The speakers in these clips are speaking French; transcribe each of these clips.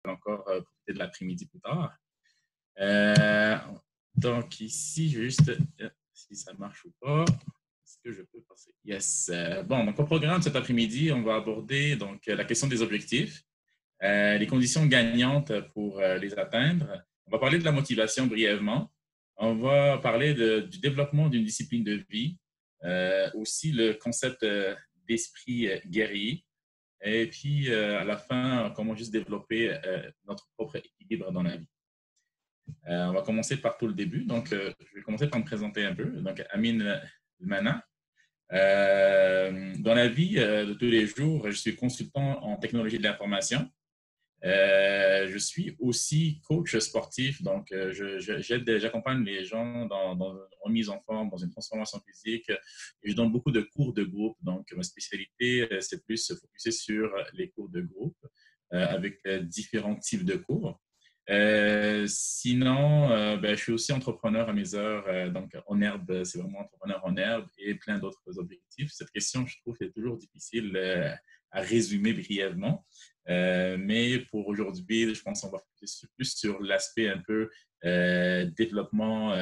encore profiter de l'après-midi plus tard. Donc ici, juste si ça marche ou pas, est-ce que je peux passer? Yes. Bon, donc au programme cet après-midi, on va aborder donc la question des objectifs, les conditions gagnantes pour les atteindre. On va parler de la motivation brièvement. On va parler du développement d'une discipline de vie, aussi le concept d'esprit guerrier. Et puis, à la fin, comment juste développer notre propre équilibre dans la vie. On va commencer par tout le début. Donc, je vais commencer par me présenter un peu. Donc, Amin Mana. Dans la vie de tous les jours, je suis consultant en technologie de l'information. Je suis aussi coach sportif, donc j'accompagne les gens dans une remise en forme, dans une transformation physique. Et je donne beaucoup de cours de groupe, donc ma spécialité, c'est plus se focuser sur les cours de groupe avec différents types de cours. Sinon, je suis aussi entrepreneur à mes heures, donc en herbe, c'est vraiment entrepreneur en herbe et plein d'autres objectifs. Cette question, je trouve, est toujours difficile à résumer brièvement. Mais pour aujourd'hui, je pense qu'on va focuser plus sur l'aspect un peu développement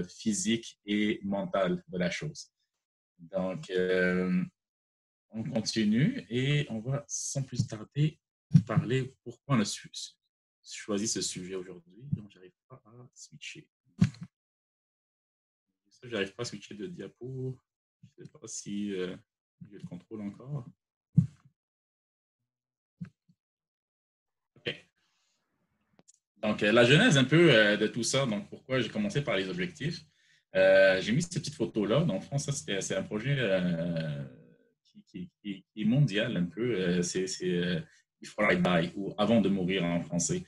physique et mental de la chose. Donc, on continue et on va sans plus tarder parler pourquoi on a choisi ce sujet aujourd'hui. Donc, j'arrive pas à switcher. J'arrive pas à switcher de diapo. Je ne sais pas si j'ai le contrôle encore. Donc, la genèse un peu de tout ça, donc pourquoi j'ai commencé par les objectifs. J'ai mis cette petite photo-là. Dans le fond, ça, c'est un projet qui est mondial un peu. C'est Before I Die, ou Avant de mourir en français.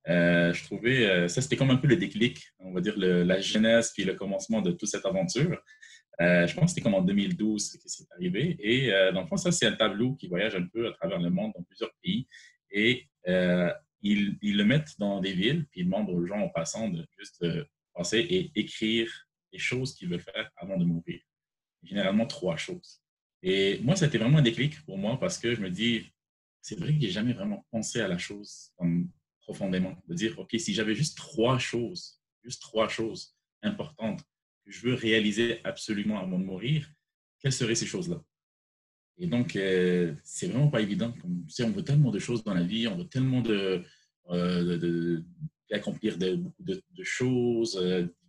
Je trouvais, ça c'était comme un peu le déclic, on va dire la genèse puis le commencement de toute cette aventure. Je pense que c'était comme en 2012 que c'est arrivé. Et dans le fond, ça, c'est un tableau qui voyage un peu à travers le monde, dans plusieurs pays. Et ils le mettent dans des villes, puis ils demandent aux gens en passant de juste passer et écrire les choses qu'ils veulent faire avant de mourir. Généralement, 3 choses. Et moi, ça a été vraiment un déclic pour moi parce que je me dis, c'est vrai que j'ai jamais vraiment pensé à la chose comme profondément. De dire, OK, si j'avais juste 3 choses importantes que je veux réaliser absolument avant de mourir, quelles seraient ces choses-là? Et donc, c'est vraiment pas évident. Comme, tu sais, on veut tellement de choses dans la vie, on veut tellement d'accomplir beaucoup de choses,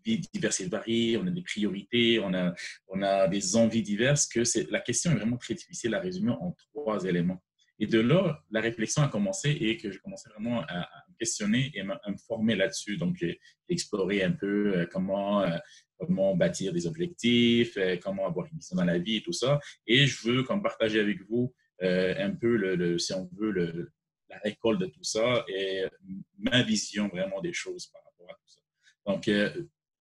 diverses et variées, on a des priorités, on a des envies diverses, que la question est vraiment très difficile à résumer en 3 éléments. Et de là, la réflexion a commencé et que j'ai commencé vraiment à me questionner et à me former là-dessus. Donc, j'ai exploré un peu comment bâtir des objectifs, comment avoir une vision dans la vie et tout ça. Et je veux comme partager avec vous un peu, si on veut, la récolte de tout ça et ma vision vraiment des choses par rapport à tout ça. Donc,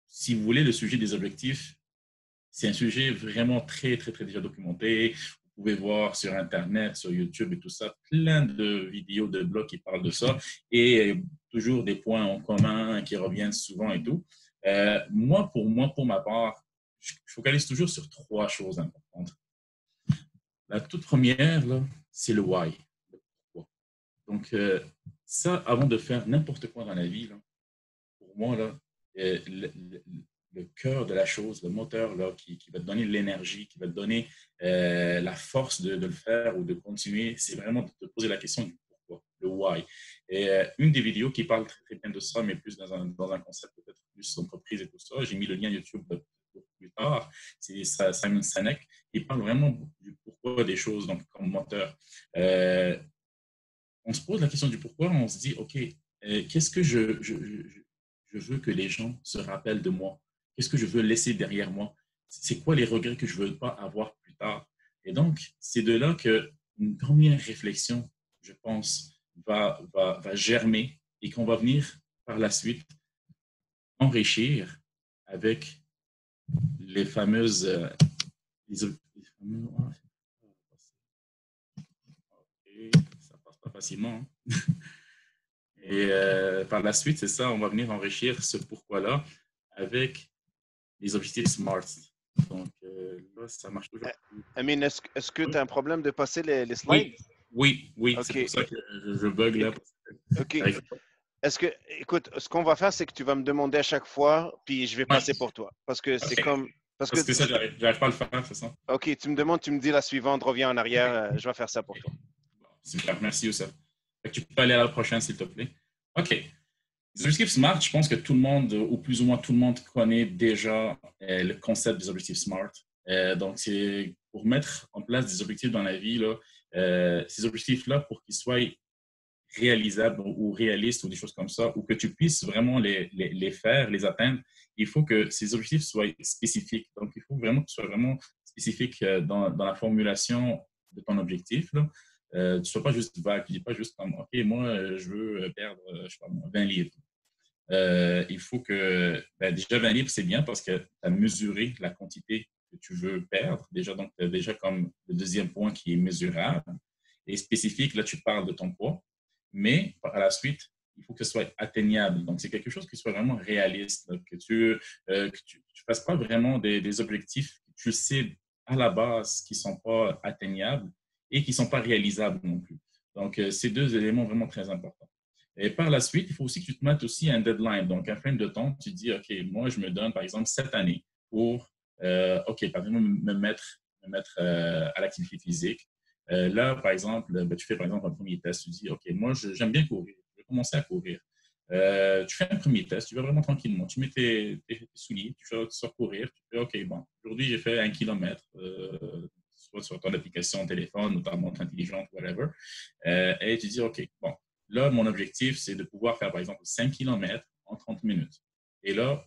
si vous voulez, le sujet des objectifs, c'est un sujet vraiment très, très, très déjà documenté. Vous pouvez voir sur Internet, sur YouTube et tout ça, plein de vidéos, de blogs qui parlent de ça et toujours des points en commun qui reviennent souvent et tout. Pour ma part, je focalise toujours sur 3 choses importantes. La toute première, c'est le why, le pourquoi. Donc, ça, avant de faire n'importe quoi dans la vie, là, pour moi, là, le cœur de la chose, le moteur là, qui va te donner l'énergie, qui va te donner la force de le faire ou de continuer, c'est vraiment de te poser la question du pourquoi, le why. Et une des vidéos qui parle très, très bien de ça, mais plus dans un concept peut-être plus d'entreprise et tout ça, j'ai mis le lien YouTube pour plus tard, c'est Simon Sinek, qui parle vraiment du pourquoi des choses, donc comme moteur. On se pose la question du pourquoi, on se dit, OK, qu'est-ce que je veux que les gens se rappellent de moi? Qu'est-ce que je veux laisser derrière moi? C'est quoi les regrets que je ne veux pas avoir plus tard? Et donc, c'est de là qu'une première réflexion, je pense, va germer et qu'on va venir par la suite enrichir avec les fameuses... ça passe pas facilement. Hein? Et par la suite, c'est ça, on va venir enrichir ce pourquoi-là avec les objectifs SMART. Donc là, ça marche toujours. Amin, est-ce que tu as un problème de passer les slides? Oui, okay. C'est pour ça que je bug là. OK. Écoute, ce qu'on va faire, c'est que tu vas me demander à chaque fois, puis je vais Ouais, passer pour toi. Parce que c'est ok. comme. Parce que, Parce que ça, j'arrive pas à le faire, c'est ça? OK, tu me demandes, tu me dis la suivante, reviens en arrière, je vais faire ça pour toi. Super, merci Youssef. Fait que tu peux aller à la prochaine, s'il te plaît. OK. Les objectifs SMART, je pense que tout le monde, ou plus ou moins tout le monde, connaît déjà le concept des objectifs SMART. Donc, c'est pour mettre en place des objectifs dans la vie, là, ces objectifs-là, pour qu'ils soient réalisables ou réalistes ou des choses comme ça, ou que tu puisses vraiment les faire, les atteindre, il faut que ces objectifs soient spécifiques. Donc, il faut vraiment que tu sois vraiment spécifique dans la formulation de ton objectif. Là. Tu ne sois pas juste vague, tu ne dis pas juste comme, OK, moi, je veux perdre, je sais pas, 20 livres. Il faut que, ben, déjà 20 livres, c'est bien parce que tu as mesuré la quantité que tu veux perdre. Déjà, donc, tu as déjà comme le deuxième point qui est mesurable. Et spécifique, là, tu parles de ton poids. Mais par la suite, il faut que ce soit atteignable. Donc, c'est quelque chose qui soit vraiment réaliste, là, que tu ne fasses pas vraiment des objectifs que tu sais à la base qui ne sont pas atteignables et qui ne sont pas réalisables non plus. Donc, ces deux éléments vraiment très importants. Et par la suite, il faut aussi que tu te mettes aussi un deadline, donc un frame de temps. Tu dis, OK, moi, je me donne, par exemple, 7 années pour, OK, par exemple, me mettre à l'activité physique. Là, par exemple, ben, tu fais, par exemple, un premier test. Tu dis, OK, moi, j'aime bien courir. Je vais commencer à courir. Tu fais un premier test, tu vas vraiment tranquillement. Tu mets tes souliers, tu sors courir. Tu fais, OK, bon, aujourd'hui, j'ai fait 1 kilomètre, soit sur ton application téléphone ou ta montre intelligente, whatever. Et tu dis, OK, bon, là, mon objectif, c'est de pouvoir faire, par exemple, 5 km en 30 minutes. Et là,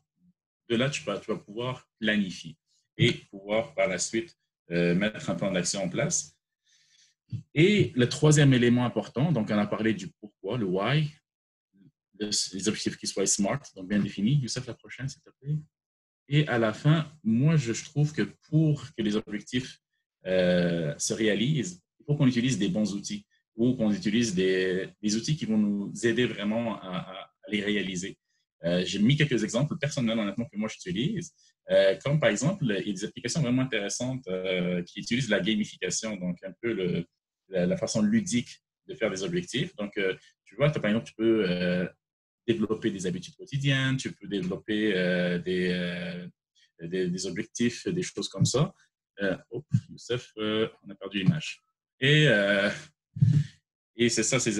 de là, tu vas pouvoir planifier et pouvoir, par la suite, mettre un plan d'action en place. Et le troisième élément important, donc on a parlé du pourquoi, le why, les objectifs qui soient smart, donc bien définis. Youssef, la prochaine, s'il te plaît. Et à la fin, moi, je trouve que pour que les objectifs se réalisent, il faut qu'on utilise des bons outils ou qu'on utilise des outils qui vont nous aider vraiment à les réaliser. J'ai mis quelques exemples personnels, honnêtement, que moi j'utilise, comme par exemple, il y a des applications vraiment intéressantes qui utilisent la gamification, donc un peu la façon ludique de faire des objectifs. Donc, tu vois, par exemple, tu peux développer des habitudes quotidiennes, tu peux développer des objectifs, des choses comme ça. Youssef, on a perdu l'image. Et, euh, et c'est ça, ces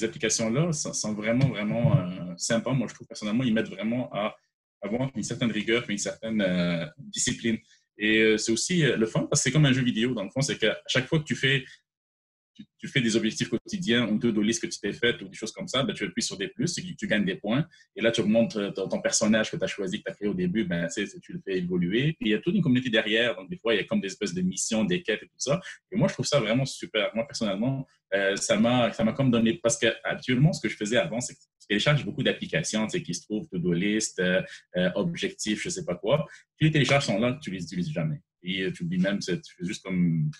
applications-là sont vraiment, vraiment sympas. Moi, je trouve personnellement, ils m'aident vraiment à avoir une certaine rigueur et une certaine discipline. Et c'est aussi le fun parce que c'est comme un jeu vidéo. Dans le fond, c'est qu'à chaque fois que tu fais des objectifs quotidiens ou de liste que tu t'es fait ou des choses comme ça, ben, tu appuies sur des plus, tu gagnes des points. Et là, tu augmentes ton personnage que tu as choisi, que tu as créé au début, ben, tu le fais évoluer. Puis il y a toute une communauté derrière. Donc, des fois, il y a comme des espèces de missions, des quêtes et tout ça. Et moi, je trouve ça vraiment super. Moi, personnellement, ça m'a comme donné. Parce qu'actuellement, ce que je faisais avant, c'est que je télécharge beaucoup d'applications qui se trouvent, to-do list, objectifs, je ne sais pas quoi. Puis les télécharges sont là, tu les utilises jamais. Et tu oublies même, tu fais juste comme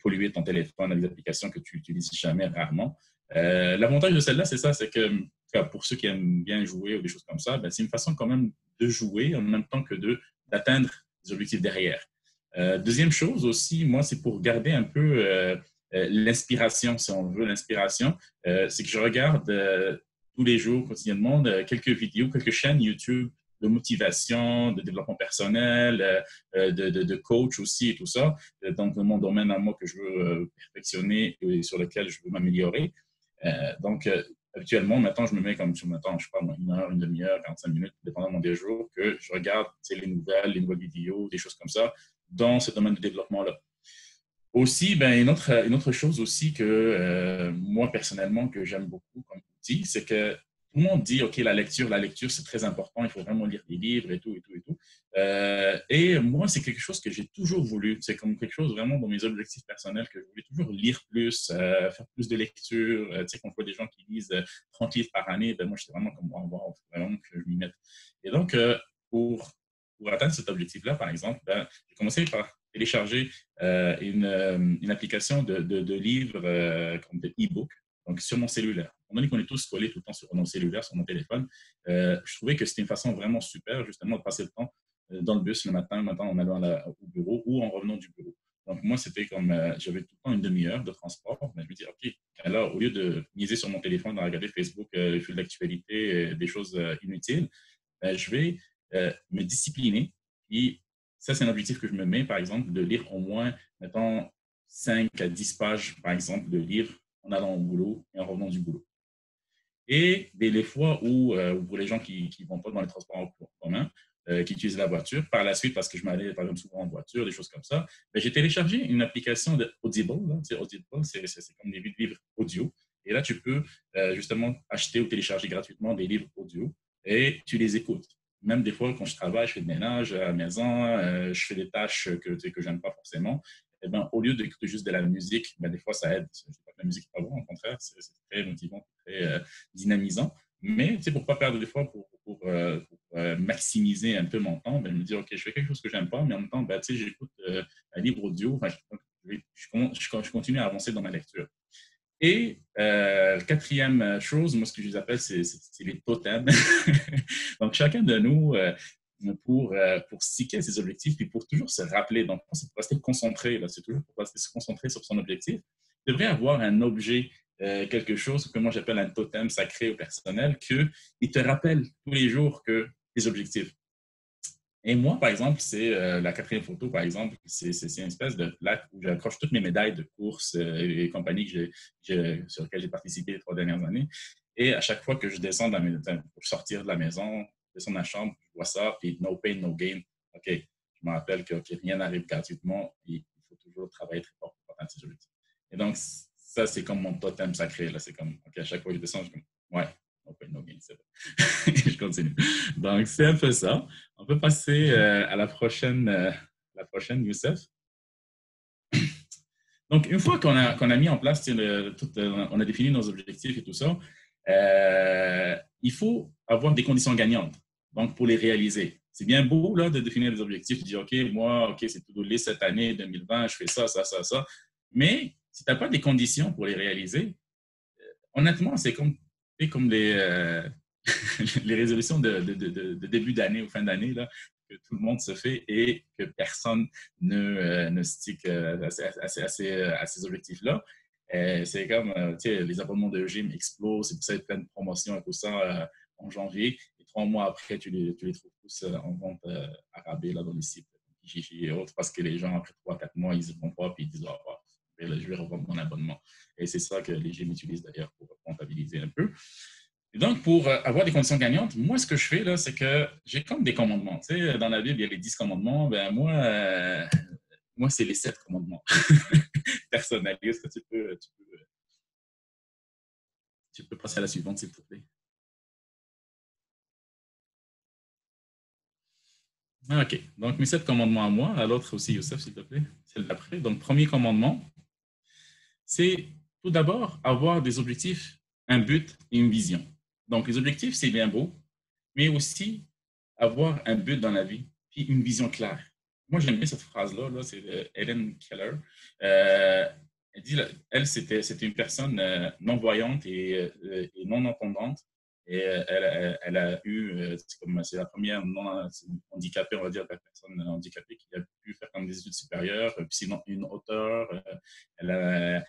polluer ton téléphone avec des applications que tu n'utilises jamais, rarement. L'avantage de celle-là, c'est ça, c'est que pour ceux qui aiment bien jouer ou des choses comme ça, ben, c'est une façon quand même de jouer en même temps que d'atteindre des objectifs derrière. Deuxième chose aussi, moi, c'est pour garder un peu l'inspiration, si on veut, l'inspiration, c'est que je regarde tous les jours, quotidiennement, quelques vidéos, quelques chaînes YouTube de motivation, de développement personnel, de coach aussi et tout ça. Donc, mon domaine à moi que je veux perfectionner et sur lequel je veux m'améliorer. Donc, habituellement, maintenant, je me mets comme sur maintenant, je sais pas, 1 heure, une demi-heure, 45 minutes, dépendamment des jours, que je regarde les nouvelles vidéos, des choses comme ça, dans ce domaine de développement-là. Aussi, ben, une autre chose aussi que moi, personnellement, que j'aime beaucoup comme outil, c'est que tout le monde dit, OK, la lecture, c'est très important, il faut vraiment lire des livres et tout, et tout, et tout. Et moi, c'est quelque chose que j'ai toujours voulu. C'est comme quelque chose vraiment dans mes objectifs personnels que je voulais toujours lire plus, faire plus de lecture. Tu sais, quand je vois des gens qui lisent 30 livres par année, ben moi, j'étais vraiment comme, wow, vraiment que je m'y mette. Et donc, pour atteindre cet objectif-là, par exemple, ben, j'ai commencé par télécharger une application de livres comme de e-book, donc sur mon cellulaire. On donné qu'on est tous collés tout le temps sur nos cellulaires, sur mon téléphone, je trouvais que c'était une façon vraiment super, justement, de passer le temps dans le bus le matin en allant au bureau ou en revenant du bureau. Donc, moi, c'était comme, j'avais tout le temps une demi-heure de transport. Mais je me dis, OK, là, au lieu de miser sur mon téléphone, de regarder Facebook, les fils d'actualité, des choses inutiles, je vais me discipliner. Et ça, c'est un objectif que je me mets, par exemple, de lire au moins, mettons, 5 à 10 pages, par exemple, de livres en allant au boulot et en revenant du boulot. Et les fois où, pour les gens qui ne vont pas dans les transports en commun, qui utilisent la voiture, par la suite, parce que je m'allais par exemple souvent en voiture, des choses comme ça, ben, j'ai téléchargé une application de Audible. Audible, c'est comme des livres audio. Et là, tu peux justement acheter ou télécharger gratuitement des livres audio et tu les écoutes. Même des fois, quand je travaille, je fais le ménage à la maison, je fais des tâches que je n'aime pas forcément. Eh ben, au lieu d'écouter juste de la musique, ben, des fois, ça aide. Je ne dis pas que la musique n'est pas bonne, au contraire, c'est très motivant, très dynamisant. Mais pour ne pas perdre d'efforts, pour maximiser un peu mon temps, ben, je me dis, OK, je fais quelque chose que je n'aime pas, mais en même temps, ben, j'écoute un livre audio. Enfin, je continue à avancer dans ma lecture. Et quatrième chose, moi, ce que je les appelle, c'est les totems. Donc, chacun de nous, pour sticker ses objectifs, puis pour toujours se rappeler, donc, c'est pour rester concentré, c'est toujours pour rester se concentrer sur son objectif, devrait avoir un objet, quelque chose que moi j'appelle un totem sacré ou personnel, qui te rappelle tous les jours que tes objectifs. Et moi, par exemple, c'est la quatrième photo, par exemple, c'est une espèce de plaque où j'accroche toutes mes médailles de course et compagnie sur lesquelles j'ai participé les 3 dernières années. Et à chaque fois que je descends pour sortir de la maison, je descends de la chambre, je vois ça, puis no pain, no gain. OK, je me rappelle que rien n'arrive gratuitement et il faut toujours travailler très fort pour atteindre ses objectifs. Et donc, ça, c'est comme mon totem sacré. C'est comme, OK, à chaque fois que je descends, je suis comme, ouais, no pain, no gain, c'est vrai. Je continue. Donc, c'est un peu ça. On peut passer à la prochaine, Youssef. Donc, une fois qu'on a mis en place, on a défini nos objectifs et tout ça, il faut avoir des conditions gagnantes. Donc, pour les réaliser. C'est bien beau là, de définir des objectifs, de dire, OK, moi, OK, c'est tout list cette année 2020, je fais ça, ça, ça, ça. Mais si tu n'as pas des conditions pour les réaliser, honnêtement, c'est comme les résolutions de début d'année ou fin d'année que tout le monde se fait et que personne ne stick à ces objectifs-là. C'est comme, les abonnements de gym explosent, c'est pour ça qu'il y a plein de promotions et tout ça en janvier. Et 3 mois après, tu les trouves tous en vente à rabais dans les sites Gigi et autres parce que les gens, après 3-4 mois, ils ne vont pas et ils disent, oh, je vais revendre mon abonnement. Et c'est ça que les gyms utilisent d'ailleurs pour comptabiliser un peu. Et donc, pour avoir des conditions gagnantes, moi, ce que je fais, là, c'est que j'ai comme des commandements. Tu sais, dans la Bible, il y a les 10 commandements. Ben, moi c'est les 7 commandements personnalistes. Tu peux passer à la suivante, s'il te plaît. OK. Donc, mes 7 commandements à moi, à l'autre aussi, Youssef, s'il te plaît. Celle d'après. Donc, premier commandement, c'est tout d'abord avoir des objectifs, un but et une vision. Donc, les objectifs, c'est bien beau, mais aussi avoir un but dans la vie puis une vision claire. Moi, j'aime bien cette phrase-là, c'est Helen Keller. Elle dit, elle, c'était une personne non-voyante et non-entendante. Et elle a eu, c'est la première non-handicapée, on va dire, la personne handicapée qui a pu faire comme des études supérieures, puis sinon une auteure. Elle a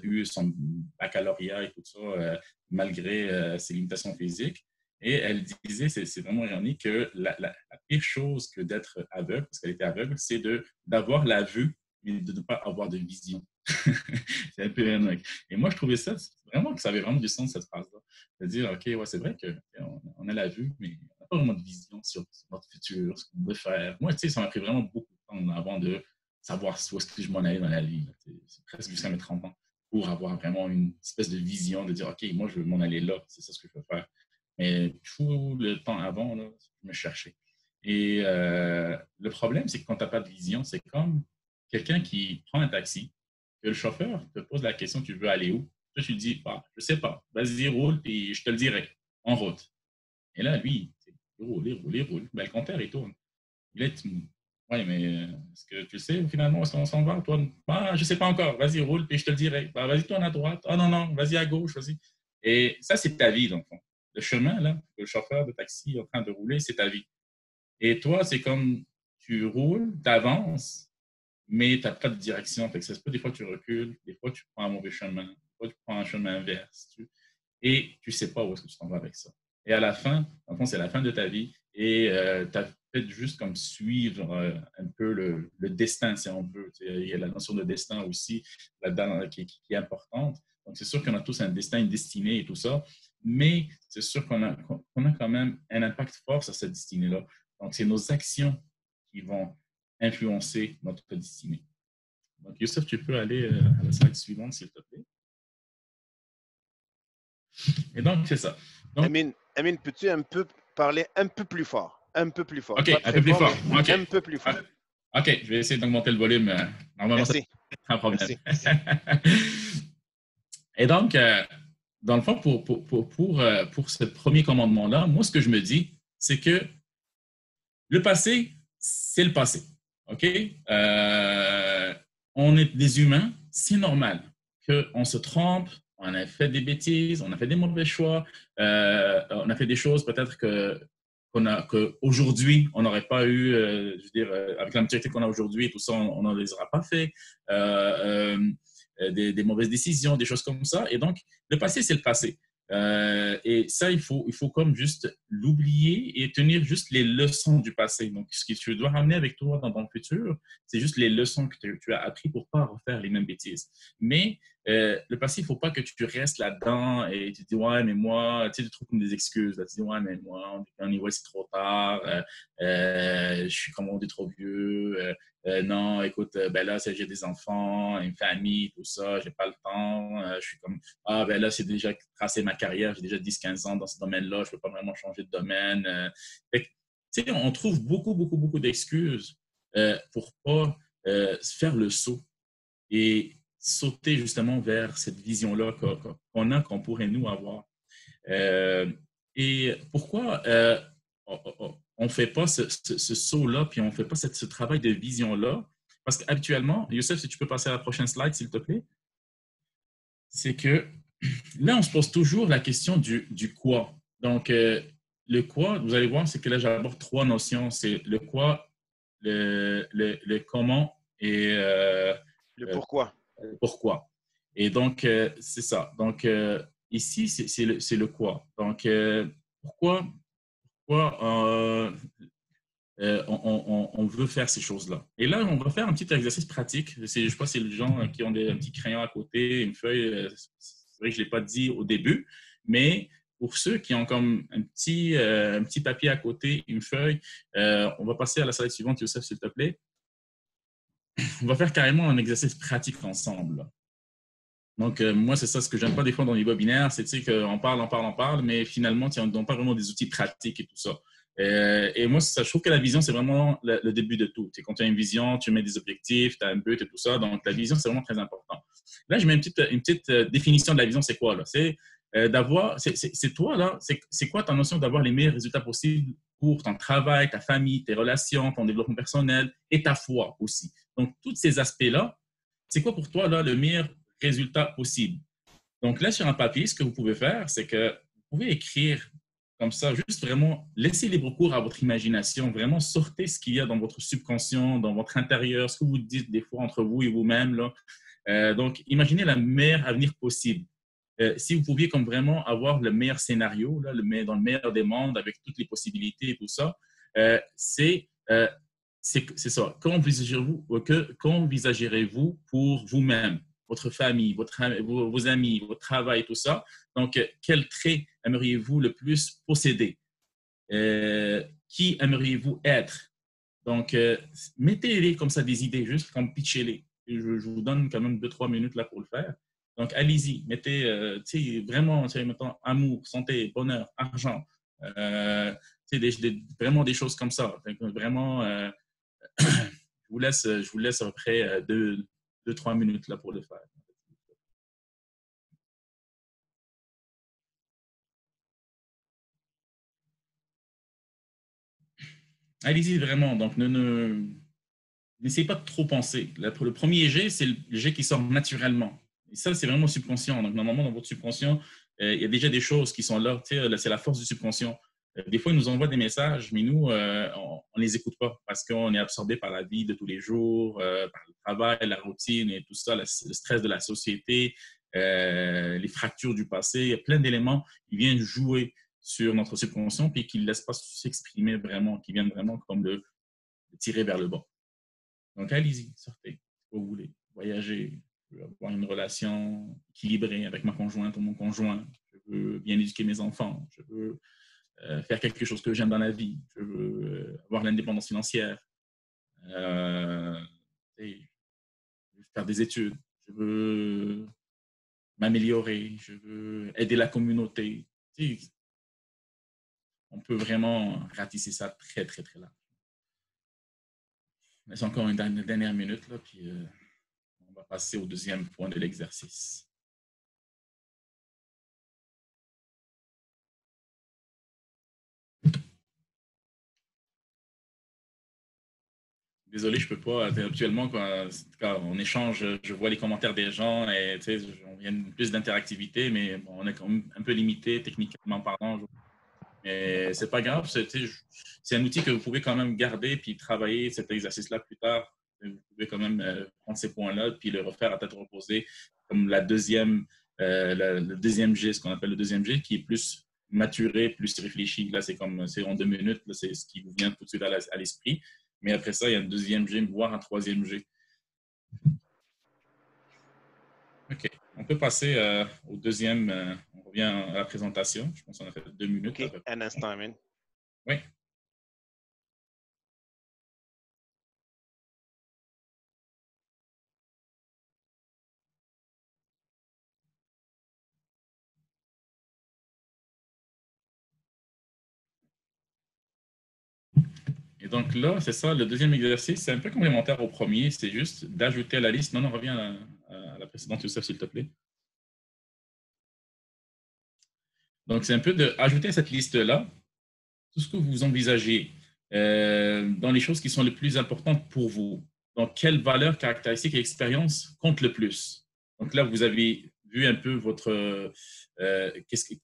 eu son baccalauréat et tout ça, malgré ses limitations physiques. Et elle disait, c'est vraiment ironique, que la pire chose que d'être aveugle, parce qu'elle était aveugle, c'est d'avoir la vue, mais de ne pas avoir de vision. C'est un peu ironique. Et moi, je trouvais ça, vraiment que ça avait vraiment du sens, cette phrase-là. De dire, OK, ouais, c'est vrai qu'on a la vue, mais on n'a pas vraiment de vision sur notre futur, ce qu'on veut faire. Moi, tu sais, ça m'a pris vraiment beaucoup de temps avant de savoir où est-ce que je m'en allais dans la vie. C'est presque jusqu'à mes 30 ans pour avoir vraiment une espèce de vision, de dire, OK, moi, je veux m'en aller là, c'est ça ce que je veux faire. Mais tout le temps avant, là, je me cherchais. Et le problème, c'est que quand tu n'as pas de vision, c'est comme quelqu'un qui prend un taxi, que le chauffeur te pose la question, tu veux aller où? Toi, tu lui dis, ah, je ne sais pas, vas-y, roule, puis je te le dirai, en route. Et là, lui, il roule, il roule, il roule. Ben, le compteur, il tourne. Il est, oui, mais est-ce que tu sais finalement où est-ce qu'on s'en va? Toi, ah, je ne sais pas encore, vas-y, roule, puis je te le dirai. Ben, vas-y, tourne à droite. Ah non, non, vas-y à gauche, vas-y. Et ça, c'est ta vie, dans le fond. Le chemin, là, que le chauffeur de taxi est en train de rouler, c'est ta vie. Et toi, c'est comme tu roules, tu avances, mais tu n'as pas de direction. Fait que ça se peut, des fois, tu recules, des fois, tu prends un mauvais chemin, des fois, tu prends un chemin inverse, et tu ne sais pas où est-ce que tu t'en vas avec ça. Et à la fin, en fond, c'est la fin de ta vie, et tu as fait juste comme suivre un peu le destin, si on veut. Il y a la notion de destin aussi là-dedans qui est importante. Donc, c'est sûr qu'on a tous un destin, une destinée et tout ça, mais c'est sûr qu'on a quand même un impact fort sur cette destinée-là. Donc, c'est nos actions qui vont influencer notre destinée. Donc, Youssef, tu peux aller à la slide suivante, s'il te plaît. Et donc, c'est ça. Donc, Amine, peux-tu parler un peu plus fort? Un peu plus fort. OK, Pas un très peu plus fort. OK. Un peu plus fort. OK, je vais essayer d'augmenter le volume. Normalement, Merci. c'est un problème. Merci. Et donc, dans le fond, pour ce premier commandement-là, moi, ce que je me dis, c'est que le passé, c'est le passé. OK? On est des humains, c'est normal qu'on se trompe, on a fait des bêtises, on a fait des mauvais choix, on a fait des choses peut-être qu'aujourd'hui, on n'aurait pas eu, je veux dire, avec la maturité qu'on a aujourd'hui et tout ça, on ne les aura pas fait. Des mauvaises décisions, des choses comme ça. Et donc, le passé, c'est le passé. Et ça, il faut comme juste l'oublier et tenir juste les leçons du passé. Donc, ce que tu dois ramener avec toi dans ton futur, c'est juste les leçons que tu as appris pour ne pas refaire les mêmes bêtises. Mais le passé, il ne faut pas que tu restes là-dedans et tu te dis, ouais, mais moi, tu sais, tu trouves comme des excuses. Là. Tu te dis, ouais, mais moi, on y voit, c'est trop tard, je suis comme on dit trop vieux, non, écoute, ben là, j'ai des enfants, une famille, tout ça, j'ai pas le temps, je suis comme, ah, ben là, c'est déjà tracé ma carrière, j'ai déjà 10-15 ans dans ce domaine-là, je peux pas vraiment changer de domaine. Fait que, tu sais, on trouve beaucoup d'excuses pour pas faire le saut et sauter justement vers cette vision-là qu'on a, qu'on pourrait nous avoir. Et pourquoi on ne fait pas ce saut-là, puis on ne fait pas ce travail de vision-là? Parce qu'habituellement, Youssef, si tu peux passer à la prochaine slide, s'il te plaît, c'est que là, on se pose toujours la question du quoi. Donc, le quoi, vous allez voir, c'est que là, j'aborde trois notions. C'est le quoi, le comment et Le pourquoi. pourquoi. Et donc, c'est ça. Donc, ici, c'est le quoi. Donc, pourquoi on veut faire ces choses-là. Et là, on va faire un petit exercice pratique. Je sais pas si c'est les gens qui ont un petit crayon à côté, une feuille. C'est vrai que je ne l'ai pas dit au début, mais pour ceux qui ont comme un petit papier à côté, une feuille, on va passer à la slide suivante, Youssef, s'il te plaît. On va faire carrément un exercice pratique ensemble. Donc, moi, c'est ça ce que j'aime pas des fois dans les webinaires, c'est qu'on parle, mais finalement, on ne donne pas vraiment des outils pratiques et tout ça. Et moi, je trouve que la vision, c'est vraiment le début de tout. Quand tu as une vision, tu mets des objectifs, tu as un but et tout ça. Donc, la vision, c'est vraiment très important. Là, je mets une petite définition de la vision, c'est quoi, là? C'est c'est toi, là, c'est quoi ta notion d'avoir les meilleurs résultats possibles pour ton travail, ta famille, tes relations, ton développement personnel et ta foi aussi. Donc, tous ces aspects-là, c'est quoi pour toi, là, le meilleur résultat possible? Donc là, sur un papier, ce que vous pouvez faire, c'est que vous pouvez écrire comme ça, juste vraiment laisser libre cours à votre imagination, vraiment sortez ce qu'il y a dans votre subconscient, dans votre intérieur, ce que vous dites des fois entre vous et vous-même. Là. Donc, imaginez le meilleur avenir possible. Si vous pouviez comme vraiment avoir le meilleur scénario, là, dans le meilleur des mondes, avec toutes les possibilités et tout ça, c'est ça. Qu'envisagerez-vous pour vous-même, votre famille, vos amis, votre travail, tout ça? Donc, quels traits aimeriez-vous le plus posséder? Qui aimeriez-vous être? Donc, mettez-les comme ça des idées, juste comme pitchez-les. Je vous donne quand même 2-3 minutes là pour le faire. Donc, allez-y, mettez vraiment, mettons, amour, santé, bonheur, argent, vraiment des choses comme ça. Donc, vraiment, je vous laisse à peu près 2-3 minutes là pour le faire. Allez-y vraiment. Donc, n'essayez pas de trop penser. Le premier jet, c'est le jet qui sort naturellement. Et ça, c'est vraiment subconscient. Donc, normalement, dans votre subconscient, il y a déjà des choses qui sont là. C'est la force du subconscient. Des fois, ils nous envoient des messages, mais nous, on ne les écoute pas parce qu'on est absorbé par la vie de tous les jours, par le travail, la routine et tout ça, le stress de la société, les fractures du passé. Il y a plein d'éléments qui viennent jouer sur notre subconscient puis qui ne laissent pas s'exprimer vraiment, qui viennent vraiment comme le tirer vers le bas. Donc, allez-y, sortez, si vous voulez, voyager, je veux avoir une relation équilibrée avec ma conjointe ou mon conjoint, je veux bien éduquer mes enfants, je veux faire quelque chose que j'aime dans la vie, je veux avoir l'indépendance financière, euh, je veux faire des études, je veux m'améliorer, je veux aider la communauté. On peut vraiment ratisser ça très, très, très large. Mais c'est encore une dernière minute, là, puis on va passer au deuxième point de l'exercice. Désolé, je peux pas. Habituellement, quand on échange, je vois les commentaires des gens et on vient plus d'interactivité, mais bon, on est quand même un peu limité techniquement parlant. Mais c'est pas grave, c'est un outil que vous pouvez quand même garder puis travailler cet exercice-là plus tard. Vous pouvez quand même prendre ces points-là puis le refaire à tête reposée, comme le deuxième G, ce qu'on appelle le deuxième G, qui est plus maturé, plus réfléchi. Là, c'est en 2 minutes, c'est ce qui vous vient tout de suite à l'esprit. Mais après ça, il y a un deuxième G, voire un troisième G. OK. On peut passer au deuxième. On revient à la présentation. Je pense qu'on a fait 2 minutes. OK, un instant, man. Oui. Et donc là, c'est ça, le deuxième exercice, c'est un peu complémentaire au premier, c'est juste d'ajouter à la liste. Non, non, reviens à la précédente, Youssef, s'il te plaît. Donc, c'est un peu d'ajouter à cette liste-là tout ce que vous envisagez dans les choses qui sont les plus importantes pour vous. Donc, quelles valeurs, caractéristiques et expériences comptent le plus? Donc là, vous avez vu un peu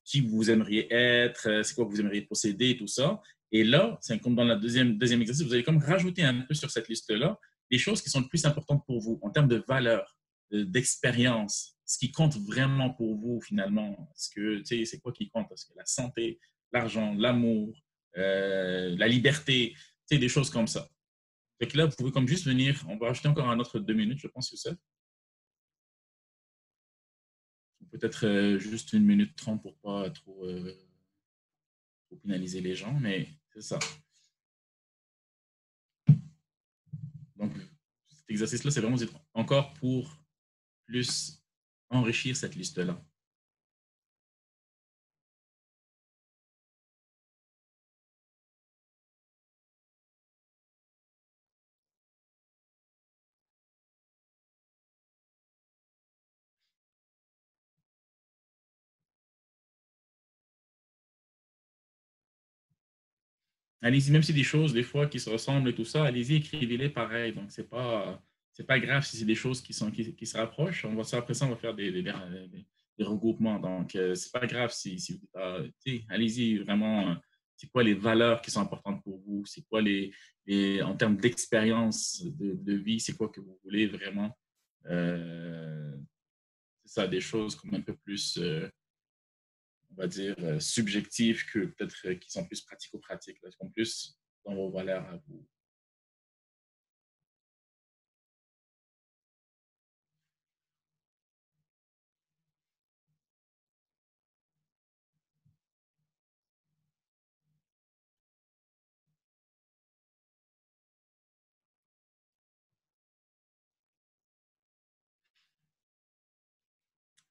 qui vous aimeriez être, c'est quoi que vous aimeriez posséder et tout ça. Et là, c'est comme dans le deuxième exercice, vous allez comme rajouter un peu sur cette liste-là les choses qui sont les plus importantes pour vous en termes de valeurs, d'expérience, ce qui compte vraiment pour vous finalement. C'est quoi qui compte? Parce que la santé, l'argent, l'amour, la liberté, des choses comme ça. Fait que là, vous pouvez comme juste venir, on va rajouter encore un autre 2 minutes, je pense, Youssef. Peut-être juste 1 minute 30 pour pas trop pénaliser les gens, mais c'est ça. Donc, cet exercice-là, c'est vraiment encore pour plus enrichir cette liste-là. Allez-y, même si des choses, des fois, qui se ressemblent et tout ça, allez-y, écrivez-les pareil. Donc, c'est pas grave si c'est des choses qui se rapprochent. Après ça, on va faire des regroupements. Donc, c'est pas grave si allez-y, vraiment, c'est quoi les valeurs qui sont importantes pour vous? C'est quoi en termes d'expérience de vie, c'est quoi que vous voulez vraiment? Euh, c'est ça, des choses comme un peu plus on va dire, subjectifs que peut-être qui sont plus pratico-pratiques, qui sont plus dans vos valeurs à vous.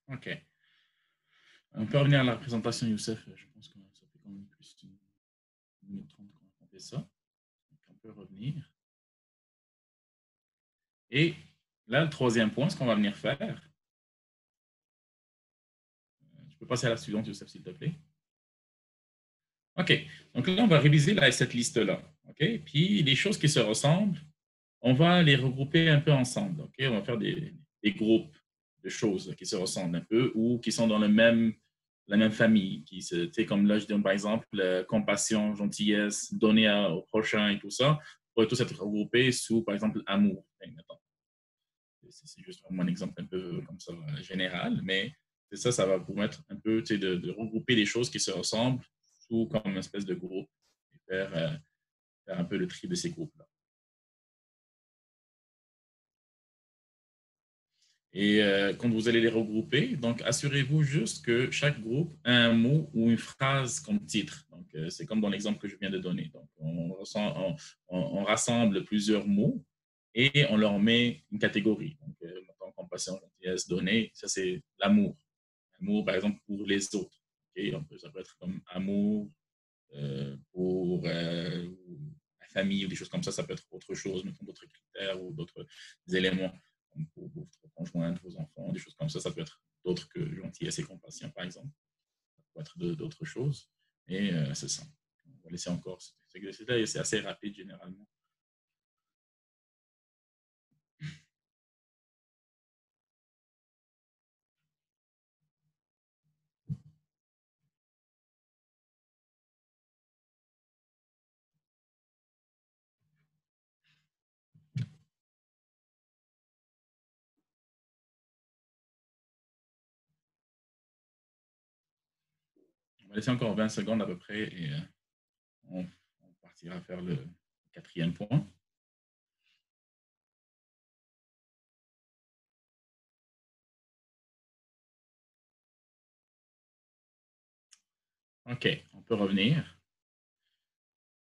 OK. On peut revenir à la présentation, Youssef. Je pense que ça fait quand même plus d'une minute 30 qu'on fait ça. Donc, on peut revenir. Et là, le troisième point, ce qu'on va venir faire, tu peux passer à la suivante, Youssef, s'il te plaît. OK. Donc là, on va réviser cette liste-là. OK? Puis les choses qui se ressemblent, on va les regrouper un peu ensemble. OK? On va faire des groupes de choses qui se ressemblent un peu ou qui sont dans le même la même famille, tu sais, comme là, je donne par exemple compassion, gentillesse, donner au prochain et tout ça, pourraient tous être regroupés sous, par exemple, amour. C'est juste vraiment un exemple un peu comme ça général, mais c'est ça, ça va vous permettre un peu de regrouper des choses qui se ressemblent sous comme une espèce de groupe et faire un peu le tri de ces groupes-là. Et quand vous allez les regrouper, donc assurez-vous juste que chaque groupe a un mot ou une phrase comme titre. Donc, c'est comme dans l'exemple que je viens de donner. Donc, on rassemble plusieurs mots et on leur met une catégorie. Donc, compassion, gentillesse, donner, ça c'est l'amour. Amour, par exemple, pour les autres. Okay? Ça peut être comme amour pour la famille ou des choses comme ça peut être autre chose, mettons d'autres critères ou d'autres éléments comme pour votre conjointe, vos enfants, des choses comme ça peut être d'autres que gentillesse et compassion, par exemple. Ça peut être d'autres choses. Et c'est ça. On va laisser encore cet exercice-là, c'est assez rapide généralement. On va laisser encore 20 secondes à peu près et on partira faire le quatrième point. OK, on peut revenir.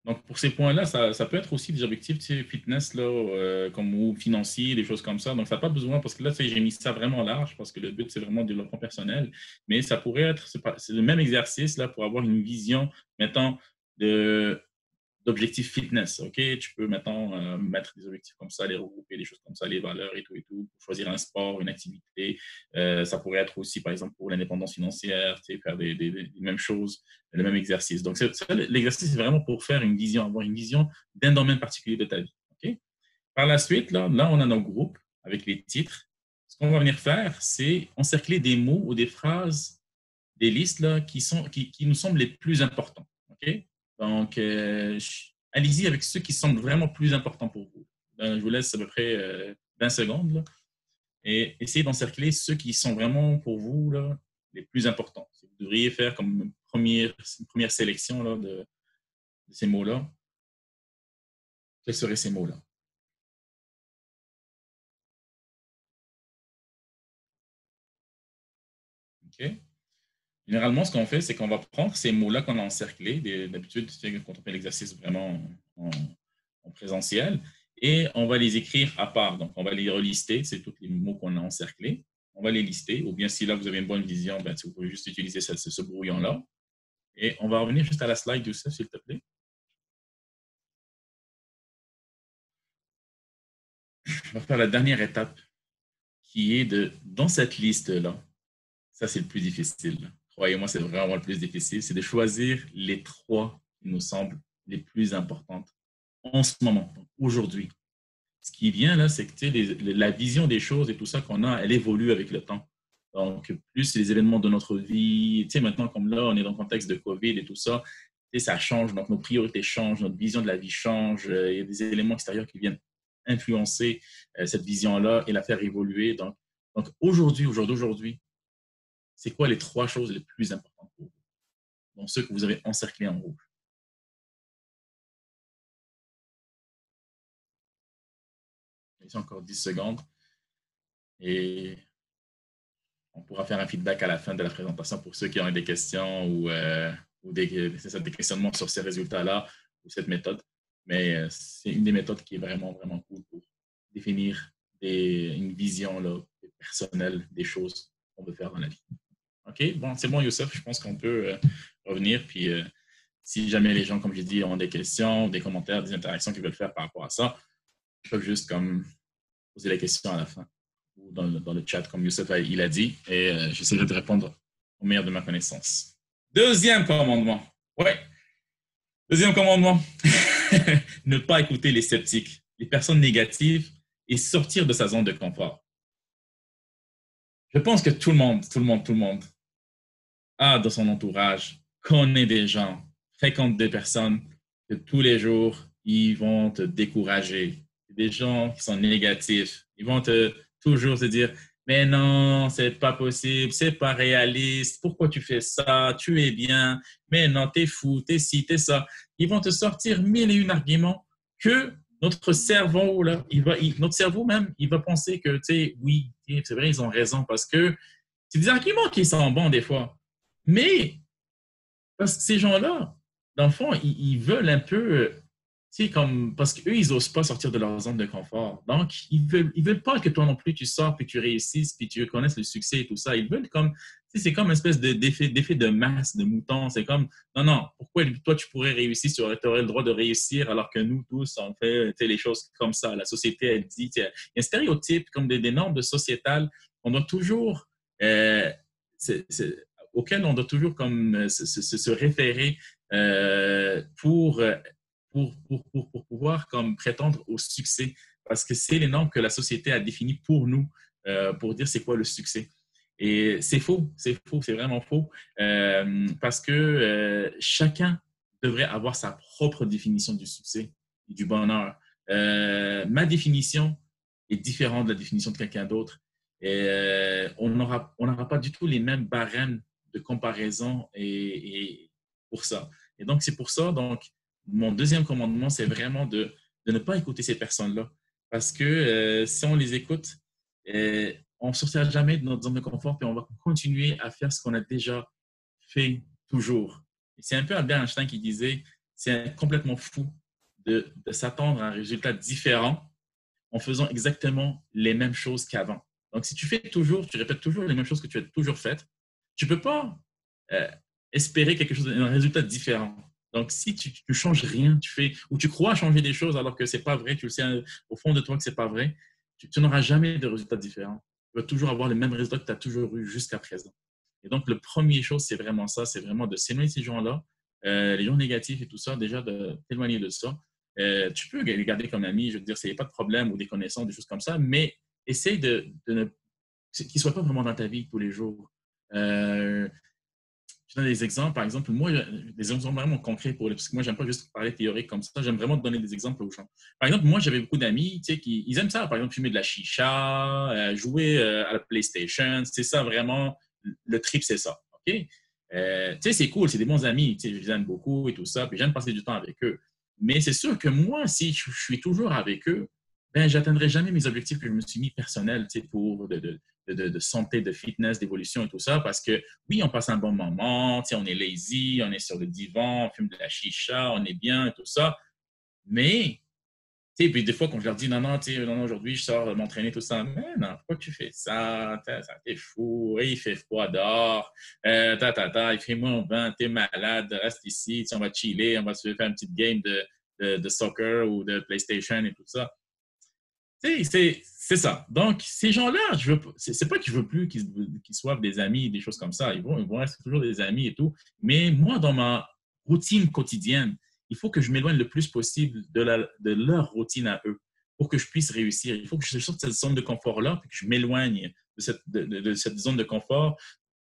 Donc, pour ces points-là, ça peut être aussi des objectifs fitness, là, comme ou financiers, des choses comme ça. Donc, ça n'a pas besoin, parce que là, j'ai mis ça vraiment large, parce que le but, c'est vraiment le développement personnel. Mais ça pourrait être, c'est le même exercice là, pour avoir une vision, mettons, de, d'objectifs fitness. OK? Tu peux maintenant mettre des objectifs comme ça, les regrouper, des choses comme ça, les valeurs et tout, pour choisir un sport, une activité. Ça pourrait être aussi, par exemple, pour l'indépendance financière, faire des mêmes choses, le même exercice. Donc, l'exercice, c'est vraiment pour faire une vision, avoir une vision d'un domaine particulier de ta vie. OK? Par la suite, là, on a nos groupes avec les titres. Ce qu'on va venir faire, c'est encercler des mots ou des phrases, des listes là, qui nous semblent les plus importants. OK? Donc, allez-y avec ceux qui semblent vraiment plus importants pour vous. Je vous laisse à peu près 20 secondes là, et essayez d'encercler ceux qui sont vraiment pour vous là, les plus importants. Vous devriez faire comme une première sélection là, de ces mots-là. Quels seraient ces mots-là? OK? Généralement, ce qu'on fait, c'est qu'on va prendre ces mots-là qu'on a encerclés. D'habitude, quand on fait l'exercice vraiment en présentiel, et on va les écrire à part. Donc, on va les relister, c'est tous les mots qu'on a encerclés. On va les lister, ou bien si là, vous avez une bonne vision, ben, vous pouvez juste utiliser ce brouillon-là. Et on va revenir juste à la slide, Youssef, s'il te plaît. On va faire la dernière étape, qui est dans cette liste-là, ça c'est le plus difficile. Croyez-moi, c'est vraiment le plus difficile, c'est de choisir les trois qui nous semblent les plus importantes en ce moment, aujourd'hui. Ce qui vient là, c'est que la vision des choses et tout ça qu'on a, elle évolue avec le temps. Donc, plus les événements de notre vie, maintenant, comme là, on est dans le contexte de COVID et tout ça, ça change, donc nos priorités changent, notre vision de la vie change, il y a des éléments extérieurs qui viennent influencer cette vision-là et la faire évoluer. Donc aujourd'hui, aujourd'hui, c'est quoi les trois choses les plus importantes pour vous? Donc, ceux que vous avez encerclés en rouge. Ici, encore 10 secondes. Et on pourra faire un feedback à la fin de la présentation pour ceux qui ont des questions ou des questionnements sur ces résultats-là ou cette méthode. Mais c'est une des méthodes qui est vraiment, vraiment cool pour définir une vision là, personnelle des choses qu'on veut faire dans la vie. OK? Bon, c'est bon, Youssef. Je pense qu'on peut revenir. Puis, si jamais les gens, comme j'ai dit, ont des questions, des commentaires, des interactions qu'ils veulent faire par rapport à ça, ils peuvent juste comme poser la question à la fin ou dans le chat, comme Youssef il a dit, et j'essaierai de répondre au meilleur de ma connaissance. Deuxième commandement. Ouais. Deuxième commandement. Ne pas écouter les sceptiques, les personnes négatives et sortir de sa zone de confort. Je pense que tout le monde a dans son entourage, connaît des gens, fréquente des personnes que tous les jours, ils vont te décourager. Des gens qui sont négatifs. Ils vont toujours te dire, mais non, c'est pas possible, c'est pas réaliste, pourquoi tu fais ça, tu es bien, mais non, t'es fou, t'es ci, t'es ça. Ils vont te sortir mille et une arguments que notre cerveau, là, notre cerveau même, il va penser que, tu sais, oui, c'est vrai, ils ont raison parce que c'est des arguments qui sont bons des fois. Mais parce que ces gens-là, dans le fond, ils veulent un peu, tu sais, comme, parce qu'eux, ils n'osent pas sortir de leur zone de confort. Donc, ils veulent pas que toi non plus, tu sors, puis tu réussisses, puis tu connaisses le succès et tout ça. Ils veulent comme, tu sais, c'est comme une espèce d'effet de masse, de mouton. C'est comme, non, non, pourquoi toi, tu pourrais réussir, tu aurais le droit de réussir, alors que nous tous, on fait, tu sais, les choses comme ça. La société, elle dit, il y a un stéréotype, comme des normes de sociétales. On doit toujours, euh, c'est, auquel on doit toujours comme se référer pour pouvoir comme prétendre au succès, parce que c'est les normes que la société a définies pour nous, pour dire c'est quoi le succès. Et c'est faux, c'est vraiment faux, parce que chacun devrait avoir sa propre définition du succès et du bonheur. Ma définition est différente de la définition de quelqu'un d'autre. Et on n'aura pas du tout les mêmes barèmes de comparaison et pour ça. Et donc, c'est pour ça, donc, mon deuxième commandement, c'est vraiment de ne pas écouter ces personnes-là. Parce que si on les écoute, on ne sortira jamais de notre zone de confort, puis on va continuer à faire ce qu'on a déjà fait toujours. Et c'est un peu Albert Einstein qui disait, c'est complètement fou de s'attendre à un résultat différent en faisant exactement les mêmes choses qu'avant. Donc, si tu fais toujours, tu répètes toujours les mêmes choses que tu as toujours faites, tu ne peux pas euh, espérer quelque chose, un résultat différent. Donc, si tu ne changes rien, tu fais, ou tu crois changer des choses alors que ce n'est pas vrai, tu le sais au fond de toi que ce n'est pas vrai, tu n'auras jamais de résultats différents. Tu vas toujours avoir les mêmes résultats que tu as toujours eu jusqu'à présent. Et donc, le premier chose, c'est vraiment ça, c'est vraiment de s'éloigner de ces gens-là, les gens négatifs et tout ça, déjà de t'éloigner de ça. Tu peux les garder comme amis, je veux dire, il n'y a pas de problème ou des connaissances, des choses comme ça, mais essaye de ne qu'ils ne soient pas vraiment dans ta vie tous les jours. Euh, je donne des exemples. Par exemple, moi, des exemples vraiment concrets parce que moi, j'aime pas juste parler théorique comme ça. J'aime vraiment donner des exemples aux gens. Par exemple, moi, j'avais beaucoup d'amis, tu sais, qui ils aiment ça. Par exemple, fumer de la chicha, jouer à la PlayStation. C'est ça vraiment. Le trip, c'est ça. OK? Tu sais, c'est cool. C'est des bons amis. Tu sais, je les aime beaucoup et tout ça. Puis j'aime passer du temps avec eux. Mais c'est sûr que moi, si je suis toujours avec eux, ben, j'atteindrai jamais mes objectifs que je me suis mis personnels, tu sais, pour de santé, de fitness, d'évolution et tout ça, parce que oui, on passe un bon moment, on est lazy, on est sur le divan, on fume de la chicha, on est bien et tout ça. Mais, puis des fois, quand je leur dis non, non, non, non, aujourd'hui, je sors m'entraîner, tout ça, mais non, pourquoi tu fais ça? T'es fou, il fait froid dehors, il fait moins 20, t'es malade, reste ici, on va chiller, on va se faire une petite game de soccer ou de PlayStation et tout ça. C'est ça. Donc, ces gens-là, c'est pas que je veux plus qu'ils soient des amis, des choses comme ça. Ils vont rester toujours des amis et tout. Mais moi, dans ma routine quotidienne, il faut que je m'éloigne le plus possible de leur routine à eux pour que je puisse réussir. Il faut que je sorte de cette zone de confort-là et que je m'éloigne de cette zone de confort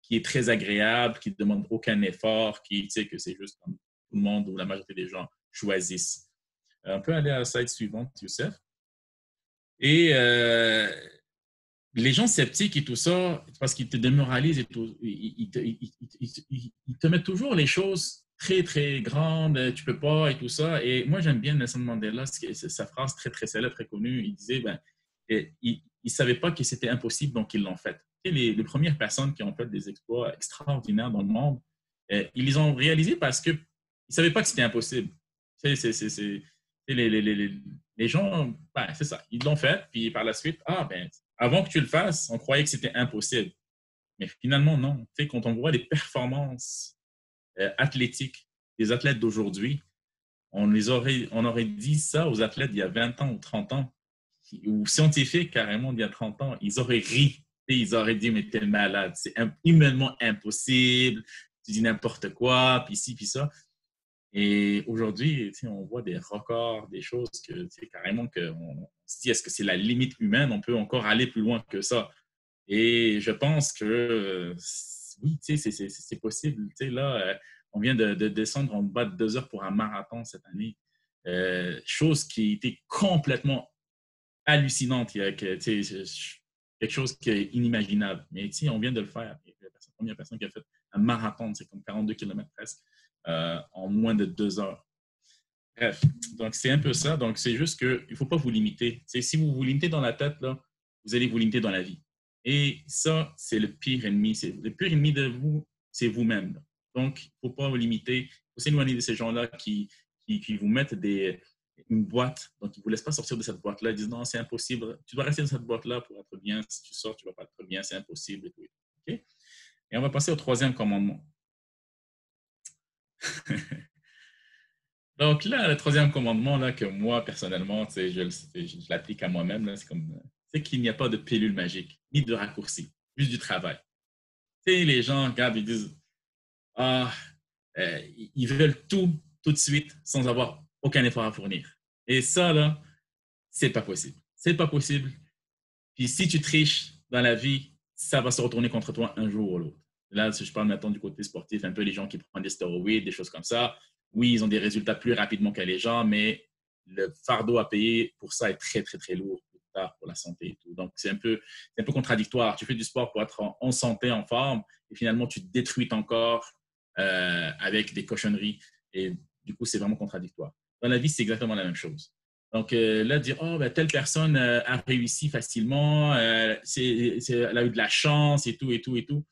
qui est très agréable, qui ne demande aucun effort, qui, que c'est juste comme tout le monde ou la majorité des gens choisissent. On peut aller à la slide suivante, Youssef. Et les gens sceptiques et tout ça, parce qu'ils te démoralisent et tout, ils te mettent toujours les choses très, très grandes, tu peux pas et tout ça. Et moi, j'aime bien Nelson Mandela, sa phrase très, très célèbre, très connue. Il disait, ben, ils ne savaient pas que c'était impossible, donc ils l'ont fait. Et les premières personnes qui ont fait des exploits extraordinaires dans le monde, ils les ont réalisés parce qu'ils ne savaient pas que c'était impossible. C'est les gens, ben, c'est ça, ils l'ont fait, puis par la suite, ben, avant que tu le fasses, on croyait que c'était impossible. Mais finalement, non. Tu sais, quand on voit les performances athlétiques des athlètes d'aujourd'hui, on aurait dit ça aux athlètes d'il y a 20 ans ou 30 ans, ou scientifiques carrément d'il y a 30 ans, ils auraient ri. Ils auraient dit, mais t'es malade, c'est humainement impossible, tu dis n'importe quoi, puis ci, puis ça. Et aujourd'hui, on voit des records, des choses que carrément qu'on se dit, est-ce que c'est la limite humaine? On peut encore aller plus loin que ça. Et je pense que oui, c'est possible. Là, on vient de descendre en bas de 2 heures pour un marathon cette année. Chose qui était complètement hallucinante. Il y a quelque chose qui est inimaginable. Mais on vient de le faire. La première personne qui a fait un marathon, c'est comme 42 km presque, en moins de 2 heures. Bref, donc c'est un peu ça. Donc c'est juste qu'il ne faut pas vous limiter. Si vous vous limitez dans la tête, là, vous allez vous limiter dans la vie. Et ça, c'est le pire ennemi. Le pire ennemi de vous, c'est vous-même. Donc, il ne faut pas vous limiter. Il faut s'éloigner de ces gens-là qui vous mettent une boîte. Donc, ils ne vous laissent pas sortir de cette boîte-là. Ils disent non, c'est impossible. Tu dois rester dans cette boîte-là pour être bien. Si tu sors, tu ne vas pas être bien. C'est impossible. Et tout. Okay? Et on va passer au troisième commandement. Donc là, le troisième commandement là, que moi, personnellement, je l'applique à moi-même, c'est qu'il n'y a pas de pilule magique, ni de raccourci, juste du travail. Les gens regardent et disent, ah, ils veulent tout de suite, sans avoir aucun effort à fournir. Et ça, là, c'est pas possible. C'est pas possible. Puis si tu triches dans la vie, ça va se retourner contre toi un jour ou l'autre. Là, si je parle maintenant du côté sportif, un peu les gens qui prennent des stéroïdes, des choses comme ça, oui, ils ont des résultats plus rapidement que les gens, mais le fardeau à payer pour ça est très, très, très lourd plus tard pour la santé et tout. Donc, c'est un peu contradictoire. Tu fais du sport pour être en santé, en forme, et finalement, tu te détruis ton corps avec des cochonneries. Et du coup, c'est vraiment contradictoire. Dans la vie, c'est exactement la même chose. Donc là, dire, oh, ben, telle personne a réussi facilement, elle a eu de la chance et tout, et tout, et tout.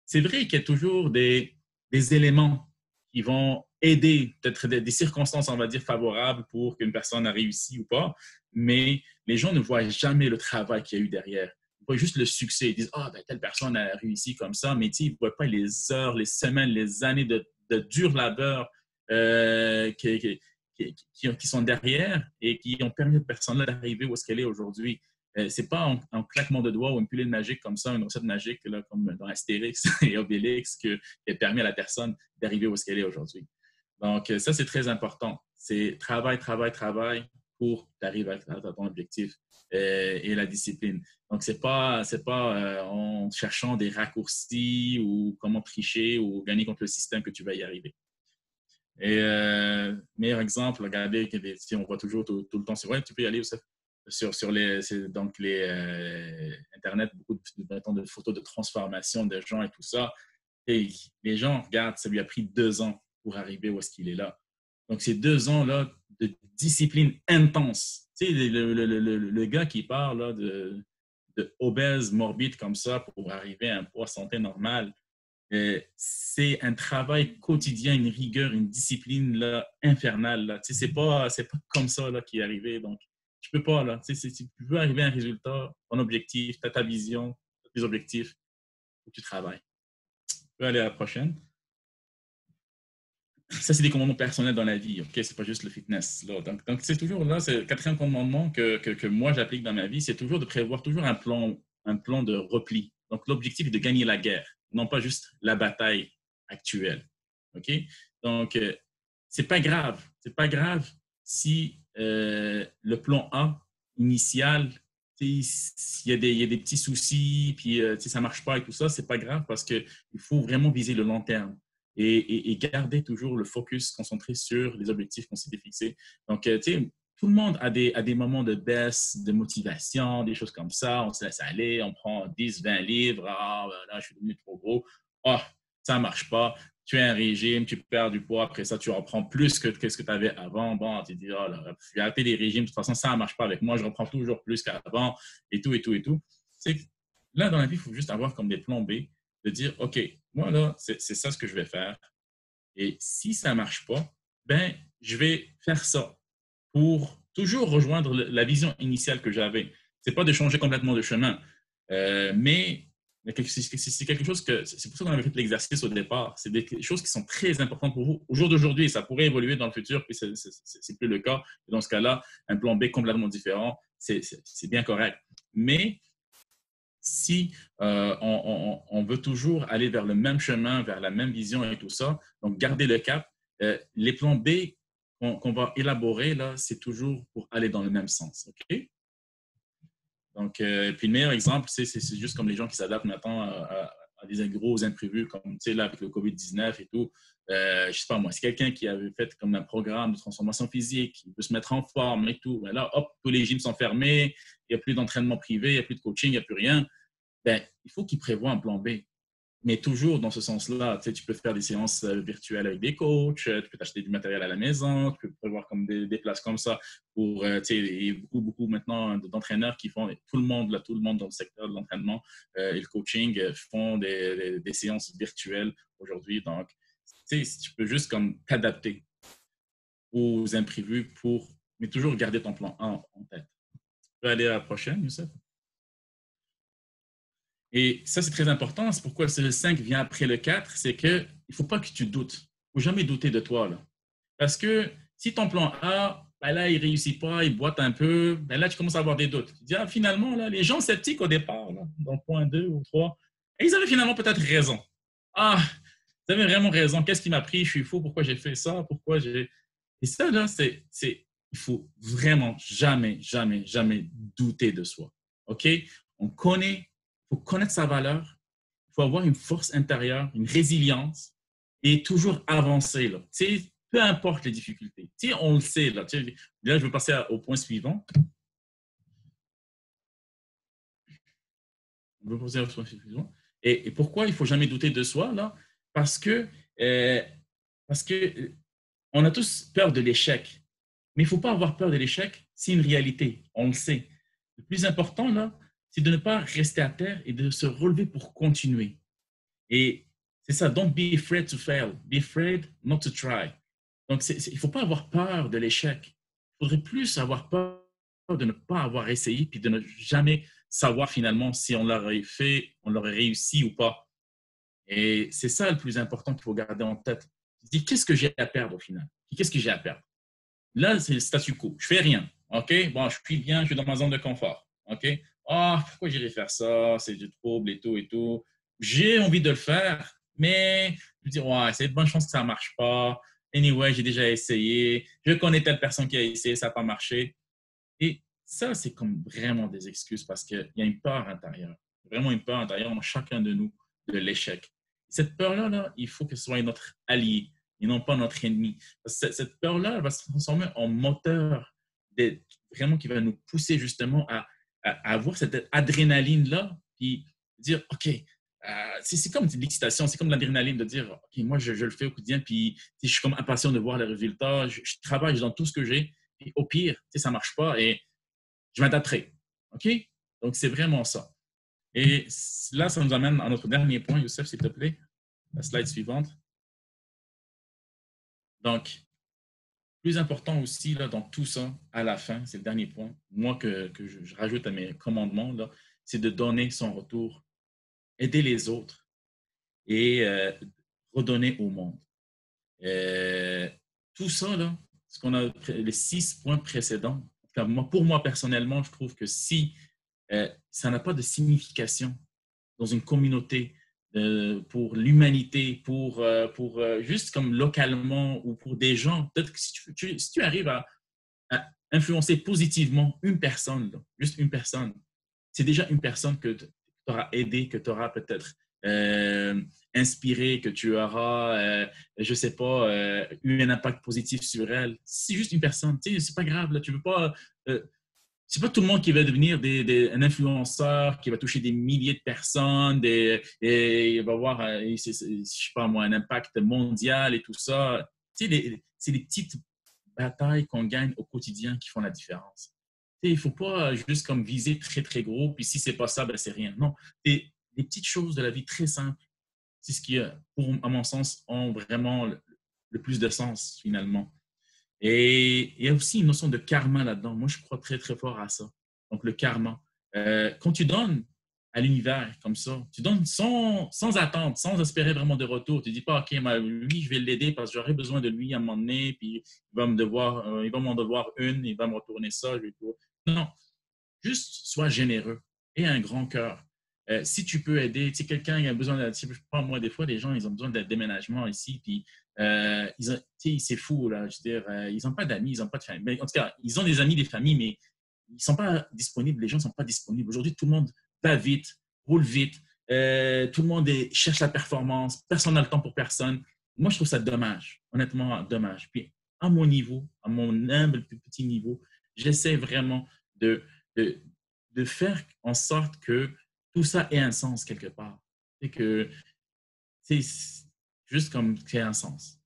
C'est vrai qu'il y a toujours des éléments qui vont aider, peut-être des circonstances, on va dire, favorables pour qu'une personne a réussi ou pas, mais les gens ne voient jamais le travail qu'il y a eu derrière. Ils voient juste le succès. Ils disent, ah, ben, telle personne a réussi comme ça, mais ils ne voient pas les heures, les semaines, les années de dur labeur qui sont derrière et qui ont permis à cette personne-là d'arriver où est-ce qu'elle est aujourd'hui. Ce n'est pas en claquement de doigts ou une pilule magique comme ça, une recette magique là, comme dans Astérix et Obélix qui a permis à la personne d'arriver où est-ce qu'elle est aujourd'hui. Donc, ça, c'est très important. C'est travail, travail, travail pour t'arriver à ton objectif et la discipline. Donc, c'est pas en cherchant des raccourcis ou comment tricher ou gagner contre le système que tu vas y arriver. Et meilleur exemple, regardez, on voit toujours tout le temps, c'est vrai, tu peux y aller aussi sur les Internet, beaucoup de photos de transformation de gens et tout ça. Et les gens, regardent, ça lui a pris 2 ans pour arriver où est-ce qu'il est là. Donc, ces 2 ans-là de discipline intense. Tu sais, le gars qui parle là, de obèse morbide comme ça pour arriver à un poids santé normal, c'est un travail quotidien, une rigueur, une discipline là, infernale. Là. Tu sais, c'est pas comme ça là, qui est arrivé. Donc, tu peux pas. Là. Tu sais, si tu veux arriver à un résultat, ton objectif, tu as ta vision, tes objectifs, faut que tu travailles. Tu peux aller à la prochaine. Ça, c'est des commandements personnels dans la vie. OK? C'est pas juste le fitness. Là. Donc c'est toujours là, c'est le quatrième commandement que moi, j'applique dans ma vie, c'est toujours de prévoir toujours un plan de repli. Donc, l'objectif est de gagner la guerre, non pas juste la bataille actuelle. OK? Donc, c'est pas grave. C'est pas grave si le plan A initial, il y a des petits soucis, puis ça marche pas et tout ça, c'est pas grave parce qu'il faut vraiment viser le long terme. Et garder toujours le focus concentré sur les objectifs qu'on s'était fixés. Donc, tu sais, tout le monde a des moments de baisse, de motivation, des choses comme ça. On se laisse aller, on prend 10, 20 livres. Ah, ben là, je suis devenu trop gros. Ah, ça ne marche pas. Tu as un régime, tu perds du poids. Après ça, tu reprends plus que ce que tu avais avant. Bon, tu te dis, oh, là, je vais arrêter les régimes. De toute façon, ça ne marche pas avec moi. Je reprends toujours plus qu'avant et tout, et tout, et tout. Là, dans la vie, il faut juste avoir comme des plans B, de dire, OK, moi, là, c'est ça ce que je vais faire. Et si ça ne marche pas, ben, je vais faire ça pour toujours rejoindre la vision initiale que j'avais. Ce n'est pas de changer complètement de chemin, mais c'est quelque chose que, c'est pour ça qu'on avait fait l'exercice au départ. C'est des choses qui sont très importantes pour vous au jour d'aujourd'hui. Ça pourrait évoluer dans le futur, puis ce n'est plus le cas. Et dans ce cas-là, un plan B complètement différent, c'est bien correct. Mais si on veut toujours aller vers le même chemin, vers la même vision et tout ça, donc garder le cap, les plans B qu'on va élaborer, là, c'est toujours pour aller dans le même sens. OK? Donc, puis le meilleur exemple, c'est juste comme les gens qui s'adaptent maintenant à des gros imprévus, comme tu sais, là, avec le COVID-19 et tout. Je ne sais pas moi, c'est quelqu'un qui avait fait comme un programme de transformation physique, qui veut se mettre en forme et tout. Ben là, hop, tous les gyms sont fermés, il n'y a plus d'entraînement privé, il n'y a plus de coaching, il n'y a plus rien. Ben, il faut qu'il prévoie un plan B. Mais toujours dans ce sens-là, tu sais, tu peux faire des séances virtuelles avec des coachs, tu peux t'acheter du matériel à la maison, tu peux prévoir comme des places comme ça pour, tu sais, et beaucoup maintenant d'entraîneurs qui font, tout le monde dans le secteur de l'entraînement et le coaching font des séances virtuelles aujourd'hui. Donc, tu sais, tu peux juste comme t'adapter aux imprévus mais toujours garder ton plan A en tête. Tu peux aller à la prochaine, Youssef? Et ça, c'est très important. C'est pourquoi le 5 vient après le 4. C'est qu'il ne faut pas que tu doutes. Il ne faut jamais douter de toi. Là. Parce que si ton plan A, ben là, il ne réussit pas, il boite un peu, ben là, tu commences à avoir des doutes. Tu dis, ah, finalement, là, les gens sceptiques au départ, là, dans le point 2 ou 3, et ils avaient finalement peut-être raison. Ah, ils avaient vraiment raison. Qu'est-ce qui m'a pris? Je suis fou. Pourquoi j'ai fait ça? Pourquoi j'ai... Et ça, là, il faut vraiment jamais, jamais, jamais douter de soi. OK? On connaît, il faut connaître sa valeur, il faut avoir une force intérieure, une résilience et toujours avancer. Là. Peu importe les difficultés. On le sait. Là, là, je vais passer au point suivant. Et pourquoi il ne faut jamais douter de soi? Là? Parce que on a tous peur de l'échec. Mais il ne faut pas avoir peur de l'échec, c'est une réalité, on le sait. Le plus important, là, c'est de ne pas rester à terre et de se relever pour continuer. Et c'est ça, don't be afraid to fail, be afraid not to try. Donc, il ne faut pas avoir peur de l'échec. Il faudrait plus avoir peur de ne pas avoir essayé puis de ne jamais savoir finalement si on l'aurait fait, on l'aurait réussi ou pas. Et c'est ça le plus important qu'il faut garder en tête. Dis, qu'est-ce que j'ai à perdre au final? Qu'est-ce que j'ai à perdre? Là, c'est le statu quo. Je fais rien. OK? Bon, je suis bien, je suis dans ma zone de confort. OK? Ah, oh, pourquoi j'irais faire ça? C'est du trouble et tout et tout. J'ai envie de le faire, mais je me dis, ouais, c'est de bonnes chances que ça ne marche pas. Anyway, j'ai déjà essayé. Je connais telle personne qui a essayé, ça n'a pas marché. Et ça, c'est comme vraiment des excuses parce qu'il y a une peur intérieure. Vraiment une peur intérieure en chacun de nous de l'échec. Cette peur-là, là, il faut que ce soit notre allié et non pas notre ennemi. Cette peur-là, elle va se transformer en moteur vraiment qui va nous pousser justement à avoir cette adrénaline-là, puis dire, OK, c'est comme l'excitation, c'est comme l'adrénaline de dire, OK, moi, je le fais au quotidien, puis je suis comme impatient de voir les résultats, je travaille dans tout ce que j'ai, puis au pire, ça ne marche pas et je m'adapterai. OK? Donc, c'est vraiment ça. Et là, ça nous amène à notre dernier point, Youssef, s'il te plaît. La slide suivante. Donc, plus important aussi là, dans tout ça, à la fin, c'est le dernier point, moi que je rajoute à mes commandements, c'est de donner son retour, aider les autres et redonner au monde. Tout ça, là, ce qu'on a, les 6 points précédents, pour moi personnellement, je trouve que si ça n'a pas de signification dans une communauté, pour l'humanité, pour juste comme localement ou pour des gens, peut-être que si tu arrives à influencer positivement une personne, là, juste une personne, c'est déjà une personne que tu auras aidé, que tu auras peut-être inspiré, que tu auras, je ne sais pas, eu un impact positif sur elle. C'est juste une personne, tu sais, c'est pas grave, là, tu veux pas... c'est pas tout le monde qui va devenir un influenceur, qui va toucher des milliers de personnes, et il va avoir, je sais pas moi, un impact mondial et tout ça. Tu sais, c'est les petites batailles qu'on gagne au quotidien qui font la différence. Tu sais, il ne faut pas juste comme viser très, très gros, puis si c'est pas ça, ben c'est rien. Non, des petites choses de la vie très simples, c'est ce qui, à mon sens, ont vraiment le plus de sens finalement. Et il y a aussi une notion de karma là-dedans. Moi, je crois très, très fort à ça. Donc, le karma. Quand tu donnes à l'univers comme ça, tu donnes sans attente, sans espérer vraiment de retour. Tu ne dis pas, OK, lui, je vais l'aider parce que j'aurai besoin de lui à un moment donné, puis il va m'en devoir une, il va me retourner ça. Non, juste sois généreux et un grand cœur. Si tu peux aider, tu sais, quelqu'un qui a besoin de... Je prends moi, des fois, des gens, ils ont besoin d'un déménagement ici, puis c'est fou, là, je veux dire, ils n'ont pas d'amis, ils n'ont pas de famille. Mais, en tout cas, ils ont des amis, des familles, mais ils ne sont pas disponibles, les gens ne sont pas disponibles. Aujourd'hui, tout le monde va vite, roule vite, Tout le monde cherche la performance. Personne n'a le temps pour personne. Moi, je trouve ça dommage. Honnêtement, dommage. Puis, à mon niveau, à mon humble petit niveau, j'essaie vraiment de, de, de faire en sorte que tout ça ait un sens quelque part. C'est que c'est juste comme qu'il y ait un sens.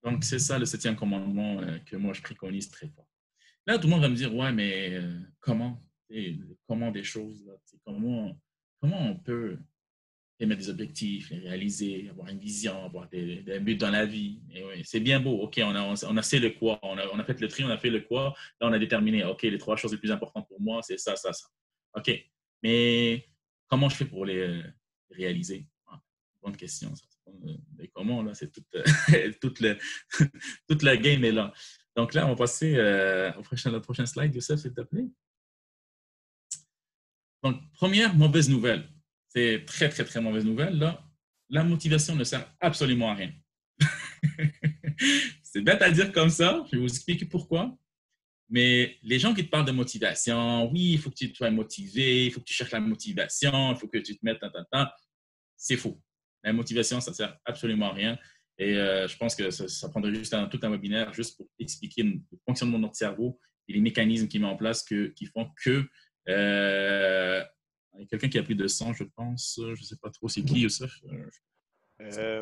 Donc, c'est ça le septième commandement que moi, je préconise très fort. Là, tout le monde va me dire, ouais, mais comment? Comment des choses? Là, comment on peut mettre des objectifs, les réaliser, avoir une vision, avoir des buts dans la vie? Et oui, c'est bien beau. OK, on a fait le quoi. On a fait le tri, on a fait le quoi. Là, on a déterminé, OK, les trois choses les plus importantes pour moi, c'est ça, ça, ça. OK. Mais comment je fais pour les réaliser? Ah, bonne question. Ça. Mais comment, là, c'est toute, toute, le, toute la game est là. Donc là, on va passer au prochain slide, Youssef, s'il te plaît. Donc, première mauvaise nouvelle. C'est très, très, très mauvaise nouvelle. Là, la motivation ne sert absolument à rien. C'est bête à dire comme ça. Je vais vous expliquer pourquoi. Mais les gens qui te parlent de motivation, oui, il faut que tu sois motivé, il faut que tu cherches la motivation, il faut que tu te mettes c'est faux. La motivation, ça ne sert absolument à rien. Et je pense que ça prendrait juste tout un webinaire juste pour expliquer le fonctionnement de notre cerveau et les mécanismes qu'il met en place qui font que quelqu'un qui a plus de 100, je pense, je ne sais pas trop c'est qui, Youssef.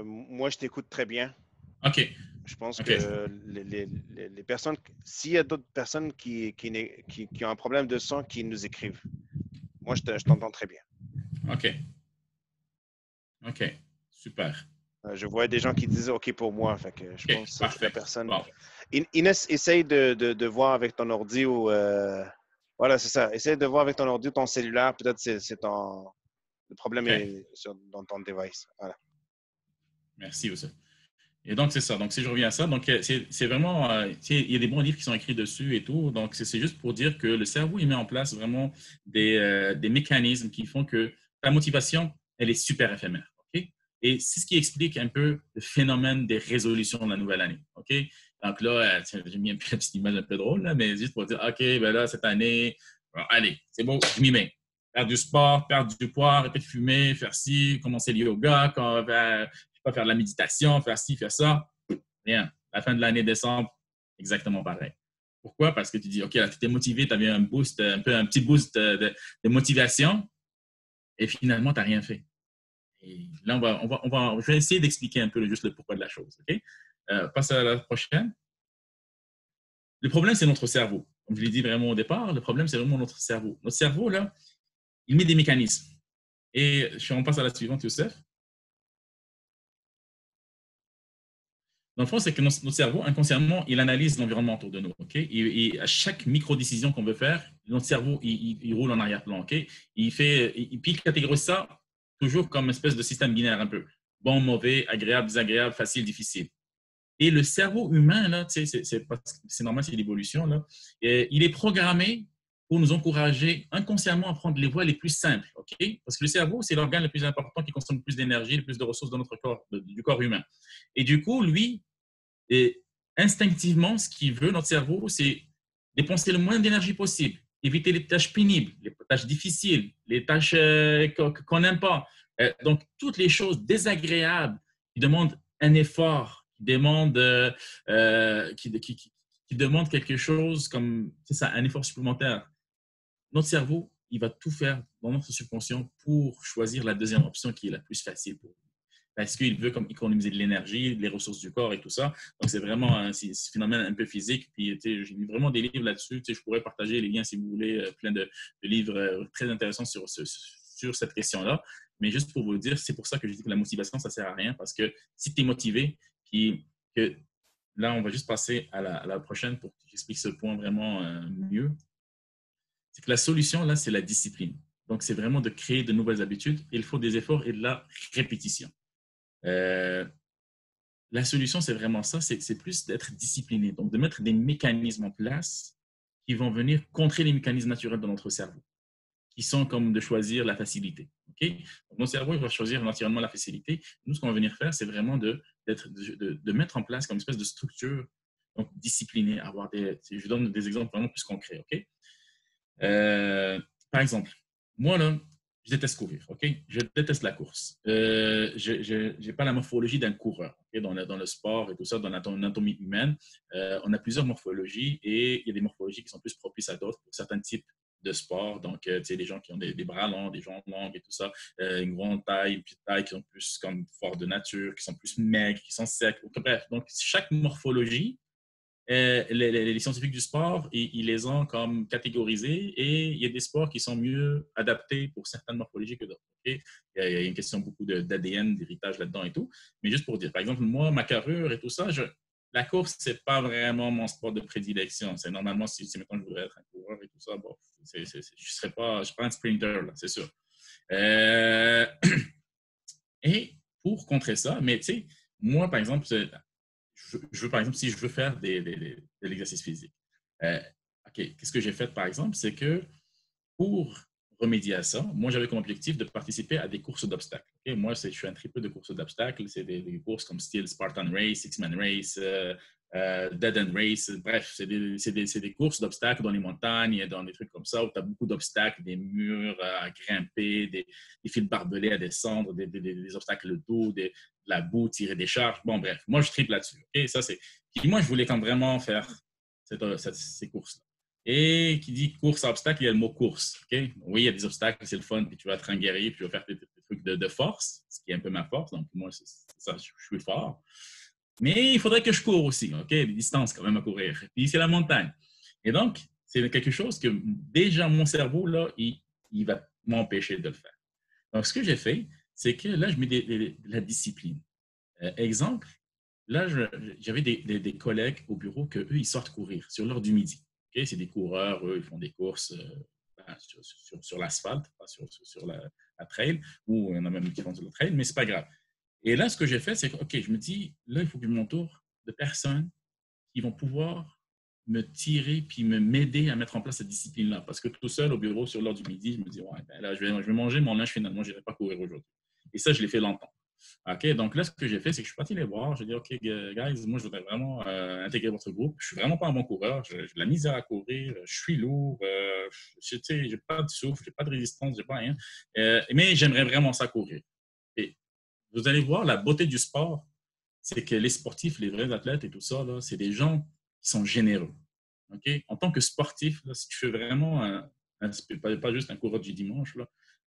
Moi, je t'écoute très bien. OK. Je pense OK. que les personnes, s'il y a d'autres personnes qui ont un problème de son, qui nous écrivent. Moi, je t'entends très bien. OK. OK. Super. Je vois des gens qui disent OK pour moi. Fait que je OK. pense que la Parfait. personne. Bon. Inès, essaye de voir avec ton ordi ou. Voilà, c'est ça. Essaye de voir avec ton ordi ou ton cellulaire. Peut-être c'est ton. Le problème OK. est dans ton device. Voilà. Merci, Youssef. Et donc, c'est ça. Donc, si je reviens à ça, donc c'est vraiment, il y a des bons livres qui sont écrits dessus et tout. Donc, c'est juste pour dire que le cerveau, il met en place vraiment des mécanismes qui font que ta motivation, elle est super éphémère. OK? Et c'est ce qui explique un peu le phénomène des résolutions de la nouvelle année. OK? Donc là, j'ai mis une petite image un peu drôle, là, mais juste pour dire, OK, ben là, cette année, bon, allez, c'est bon, je m'y mets. Faire du sport, perdre du poids, arrêter de fumer, faire ci, commencer le yoga, pas faire de la méditation, faire ci, faire ça. Rien. La fin de l'année décembre, exactement pareil. Pourquoi? Parce que tu dis, OK, là, tu étais motivé, tu avais un boost, un petit boost de motivation, et finalement, tu n'as rien fait. Et là, je vais essayer d'expliquer un peu juste le pourquoi de la chose. OK? Passe à la prochaine. Le problème, c'est notre cerveau. Comme je l'ai dit vraiment au départ, le problème, c'est vraiment notre cerveau. Notre cerveau, là, il met des mécanismes. Et on passe à la suivante, Youssef. Dans le fond, c'est que notre cerveau, inconsciemment, il analyse l'environnement autour de nous. Okay? Et à chaque micro-décision qu'on veut faire, notre cerveau, il roule en arrière-plan. Okay? Puis il catégorise ça toujours comme une espèce de système binaire un peu. Bon, mauvais, agréable, désagréable, facile, difficile. Et le cerveau humain, là, c'est normal, c'est l'évolution, là, il est programmé pour nous encourager inconsciemment à prendre les voies les plus simples. Okay? Parce que le cerveau, c'est l'organe le plus important qui consomme le plus d'énergie, le plus de ressources dans notre corps, du corps humain. Et du coup, lui, instinctivement, ce qu'il veut, notre cerveau, c'est dépenser le moins d'énergie possible, éviter les tâches pénibles, les tâches difficiles, les tâches qu'on n'aime pas. Donc, toutes les choses désagréables qui demandent un effort, qui demandent quelque chose comme, c'est ça, un effort supplémentaire. Notre cerveau, il va tout faire dans notre subconscient pour choisir la deuxième option qui est la plus facile pour lui. Parce qu'il veut comme économiser de l'énergie, les ressources du corps et tout ça. Donc, c'est vraiment un phénomène un peu physique. Puis, j'ai mis vraiment des livres là-dessus. Je pourrais partager les liens, si vous voulez, plein de livres très intéressants sur cette question-là. Mais juste pour vous dire, c'est pour ça que je dis que la motivation, ça ne sert à rien. Parce que si tu es motivé, puis que là, on va juste passer à la prochaine pour que j'explique ce point vraiment mieux. C'est que la solution, là, c'est la discipline. Donc, c'est vraiment de créer de nouvelles habitudes. Il faut des efforts et de la répétition. La solution, c'est vraiment ça, c'est plus d'être discipliné, donc de mettre des mécanismes en place qui vont venir contrer les mécanismes naturels de notre cerveau, qui sont comme de choisir la facilité. Okay? Donc, notre cerveau il va choisir naturellement la facilité. Nous, ce qu'on va venir faire, c'est vraiment de mettre en place comme une espèce de structure donc disciplinée, je donne des exemples vraiment plus concrets. Okay? Par exemple, moi, là, je déteste courir, OK? Je déteste la course. Je n'ai pas la morphologie d'un coureur, OK? Dans le sport et tout ça, dans l'anatomie humaine, on a plusieurs morphologies et il y a des morphologies qui sont plus propices à d'autres pour certains types de sport. Donc, tu sais, des gens qui ont des bras longs, des jambes longues et tout ça, une grande taille, une petite taille, qui sont plus comme forts de nature, qui sont plus maigres, qui sont secs. Bref, donc chaque morphologie les scientifiques du sport, ils les ont comme catégorisés et il y a des sports qui sont mieux adaptés pour certaines morphologies que d'autres. Okay? Il y a une question beaucoup d'ADN, d'héritage là-dedans et tout. Mais juste pour dire, par exemple, moi, ma carrure et tout ça, la course, c'est pas vraiment mon sport de prédilection. C'est normalement, si maintenant je voudrais être un coureur et tout ça, bon, je ne serais pas un sprinter, là, c'est sûr. Euh, et pour contrer ça, mais tu sais, moi, par exemple, je veux, par exemple, si je veux faire de l'exercice physique, euh, OK, qu'est-ce que j'ai fait, par exemple, c'est que pour remédier à ça, moi, j'avais comme objectif de participer à des courses d'obstacles. Okay? Moi, je suis un triple de courses d'obstacles. C'est des courses comme style Spartan Race, Six-Man Race, Dead End Race. Bref, c'est des courses d'obstacles dans les montagnes, dans des trucs comme ça, où tu as beaucoup d'obstacles, des murs à grimper, des fils barbelés à descendre, des obstacles d'eau, de la boue, tirer des charges. Bon, bref, moi, je triple là-dessus. Okay? Ça, c'est... Puis moi, je voulais quand vraiment faire ces courses-là. Et qui dit course à obstacles, il y a le mot course. Okay? Oui, il y a des obstacles, c'est le fun, puis tu vas être un guerrier, puis tu vas faire des trucs de force, ce qui est un peu ma force. Donc, moi, c'est ça, je suis fort. Mais il faudrait que je cours aussi, OK? Des distances quand même à courir. Puis c'est la montagne. Et donc, c'est quelque chose que déjà mon cerveau, là, il va m'empêcher de le faire. Donc, ce que j'ai fait, c'est que là, je mets la discipline. Exemple, là, j'avais des collègues au bureau qu'eux, ils sortent courir sur l'heure du midi. Okay? C'est des coureurs, eux, ils font des courses sur l'asphalte, pas sur la trail, ou il y en a même qui font sur la trail, mais c'est pas grave. Et là, ce que j'ai fait, c'est que, OK, je me dis, là, il faut que je m'entoure de personnes qui vont pouvoir me tirer puis m'aider à mettre en place cette discipline-là. Parce que tout seul au bureau sur l'heure du midi, je me dis, ouais, ben là, je vais manger mon lunch finalement, je n'irai pas courir aujourd'hui. Et ça, je l'ai fait longtemps. OK, donc là, ce que j'ai fait, c'est que je suis parti les voir. J'ai dit, OK, guys, moi, je voudrais vraiment intégrer votre groupe. Je suis vraiment pas un bon coureur. J'ai de la misère à courir. Je suis lourd. Je n'ai pas de souffle, je n'ai pas de résistance, je n'ai pas rien. Mais j'aimerais vraiment ça courir. Et vous allez voir, la beauté du sport, c'est que les sportifs, les vrais athlètes et tout ça, c'est des gens qui sont généreux. Okay? En tant que sportif, là, si tu fais vraiment pas juste un coureur du dimanche,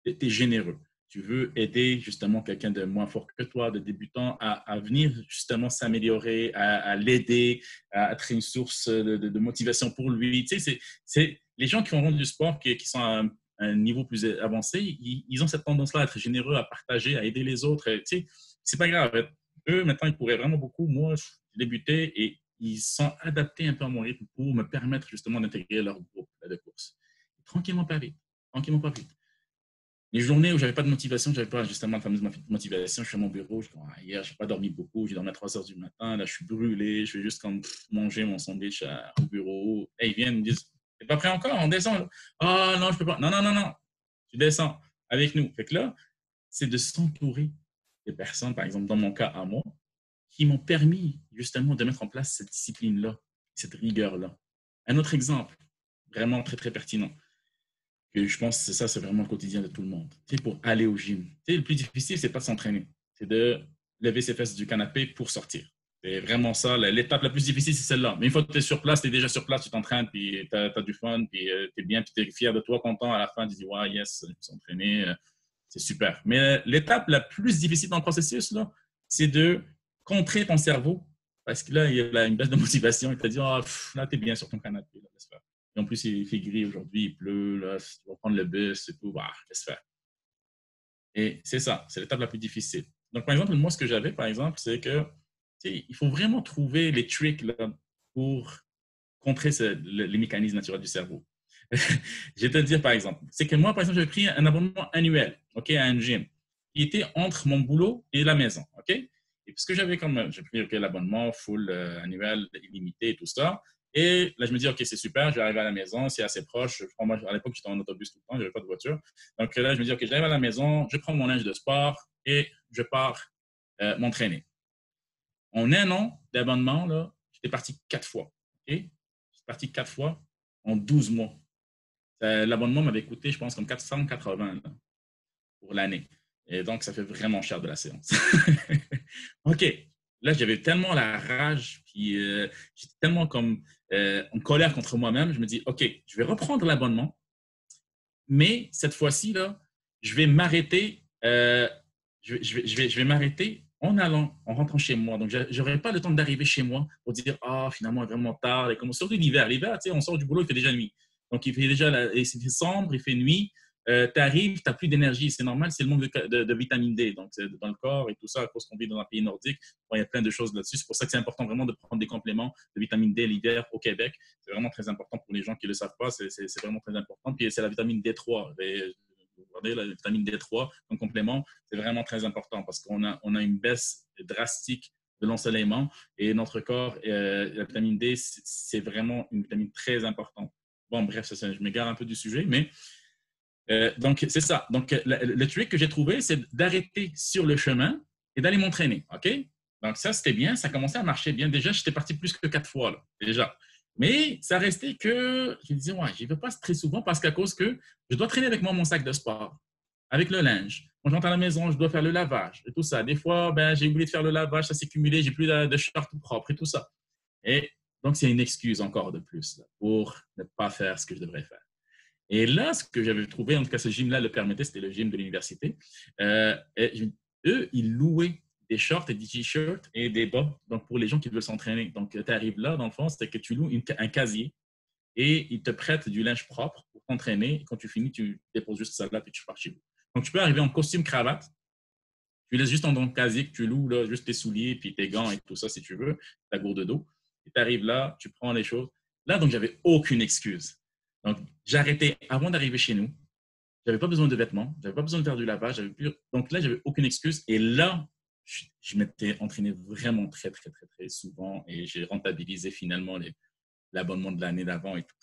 tu es généreux. Tu veux aider justement quelqu'un de moins fort que toi, de débutant, à venir justement s'améliorer, à l'aider, à être une source de motivation pour lui. Tu sais, c'est les gens qui font du sport, qui sont à un niveau plus avancé, ils ont cette tendance-là à être généreux, à partager, à aider les autres. Tu sais, c'est pas grave. Eux, maintenant, ils pourraient vraiment beaucoup. Moi, je débutais et ils sont adaptés un peu à mon rythme pour me permettre justement d'intégrer leur groupe de course. Tranquillement, pas vite. Tranquillement, pas vite. Les journées où j'avais pas de motivation, j'avais pas justement la fameuse motivation, je suis à mon bureau, je dis, ah, hier, j'ai pas dormi beaucoup, j'ai dormi à 3 heures du matin, là, je suis brûlé, je vais juste comme manger mon sandwich au bureau. Et ils viennent, ils me disent, t'es pas prêt encore, on descend. Ah non, je peux pas. Non, non, non, non, tu descends avec nous. Fait que là, c'est de s'entourer des personnes, par exemple, dans mon cas à moi, qui m'ont permis justement de mettre en place cette discipline-là, cette rigueur-là. Un autre exemple, vraiment très, très pertinent, que je pense que ça, c'est vraiment le quotidien de tout le monde. Tu sais, pour aller au gym, tu sais, le plus difficile, c'est pas de s'entraîner, c'est de lever ses fesses du canapé pour sortir. C'est vraiment ça, l'étape la plus difficile, c'est celle-là. Mais une fois que tu es sur place, tu es déjà sur place, tu t'entraînes, puis tu as du fun, puis tu es bien, puis tu es fier de toi, content à la fin, tu dis, ouais, yes, je me suis entraîné, c'est super. Mais l'étape la plus difficile dans le processus, là, c'est de contrer ton cerveau, parce que là, il y a une baisse de motivation, il te dit, oh, là, tu es bien sur ton canapé, là, laisse faire. Et en plus, il fait gris aujourd'hui, il pleut, là, tu vas prendre le bus et tout, bah, laisse faire. Et c'est ça, c'est l'étape la plus difficile. Donc, par exemple, moi, ce que j'avais, par exemple, c'est que il faut vraiment trouver les tricks là, pour contrer les mécanismes naturels du cerveau. Je vais te le dire, par exemple. C'est que moi, par exemple, j'avais pris un abonnement annuel, OK, à un gym, qui était entre mon boulot et la maison, OK? Et ce que j'avais comme, j'ai pris l'abonnement full annuel, illimité et tout ça. Et là, je me dis, OK, c'est super, je vais arriver à la maison, c'est assez proche. Moi, à l'époque, j'étais en autobus tout le temps, je n'avais pas de voiture. Donc là, je me dis, OK, j'arrive à la maison, je prends mon linge de sport et je pars m'entraîner. En un an d'abonnement, là, j'étais parti 4 fois. OK? J'étais parti 4 fois en 12 mois. L'abonnement m'avait coûté, je pense, comme 480. Là. pour l'année. Et donc, ça fait vraiment cher de la séance. OK. Là, j'avais tellement la rage, puis j'étais tellement comme en colère contre moi-même. Je me dis, OK, je vais reprendre l'abonnement, mais cette fois-ci, là, je vais m'arrêter je vais m'arrêter en rentrant chez moi. Donc, je n'aurai pas le temps d'arriver chez moi pour dire, ah, finalement, il est vraiment tard. Et comme, surtout l'hiver. L'hiver, tu sais, on sort du boulot, il fait déjà nuit. Donc, il fait déjà, il fait sombre, il fait nuit. Tu arrives, tu n'as plus d'énergie. C'est normal, c'est le manque de vitamine D. Donc, c'est dans le corps et tout ça, à cause qu'on vit dans un pays nordique. Bon, il y a plein de choses là-dessus. C'est pour ça que c'est important vraiment de prendre des compléments de vitamine D l'hiver au Québec. C'est vraiment très important pour les gens qui ne le savent pas. C'est vraiment très important. Puis, c'est la vitamine D3. Vous regardez, la vitamine D3 en complément, c'est vraiment très important parce qu'on a une baisse drastique de l'ensoleillement et notre corps, la vitamine D, c'est vraiment une vitamine très importante. Bon, bref, je m'égare un peu du sujet, mais donc, c'est ça. Donc, le truc que j'ai trouvé, c'est d'arrêter sur le chemin et d'aller m'entraîner. OK? Donc, ça, c'était bien. Ça commençait à marcher bien. Déjà, j'étais parti plus que 4 fois, là, déjà. Mais ça restait que, je me disais, ouais, j'y vais pas très souvent parce qu'à cause que je dois traîner avec moi mon sac de sport, avec le linge. Quand je rentre à la maison, je dois faire le lavage et tout ça. Des fois, ben, j'ai oublié de faire le lavage, ça s'est cumulé, j'ai plus de short tout propre et tout ça. Et donc, c'est une excuse encore de plus là, pour ne pas faire ce que je devrais faire. Et là, ce que j'avais trouvé, en tout cas, ce gym-là le permettait, c'était le gym de l'université. Eux, ils louaient des shorts et des t-shirts et des bas donc pour les gens qui veulent s'entraîner. Donc, tu arrives là, dans le fond, c'est que tu loues un casier et ils te prêtent du linge propre pour t'entraîner. Et quand tu finis, tu déposes juste ça là et tu pars chez vous. Donc, tu peux arriver en costume cravate. Tu laisses juste dans ton casier que tu loues, là, juste tes souliers, puis tes gants et tout ça, si tu veux, ta gourde d'eau. Et tu arrives là, tu prends les choses. Là, donc, j'avais aucune excuse. Donc, j'ai arrêté avant d'arriver chez nous. Je n'avais pas besoin de vêtements, je n'avais pas besoin de faire du lavage. Donc là, j'avais aucune excuse. Et là, je m'étais entraîné vraiment très, très, très, très souvent et j'ai rentabilisé finalement l'abonnement de l'année d'avant et tout.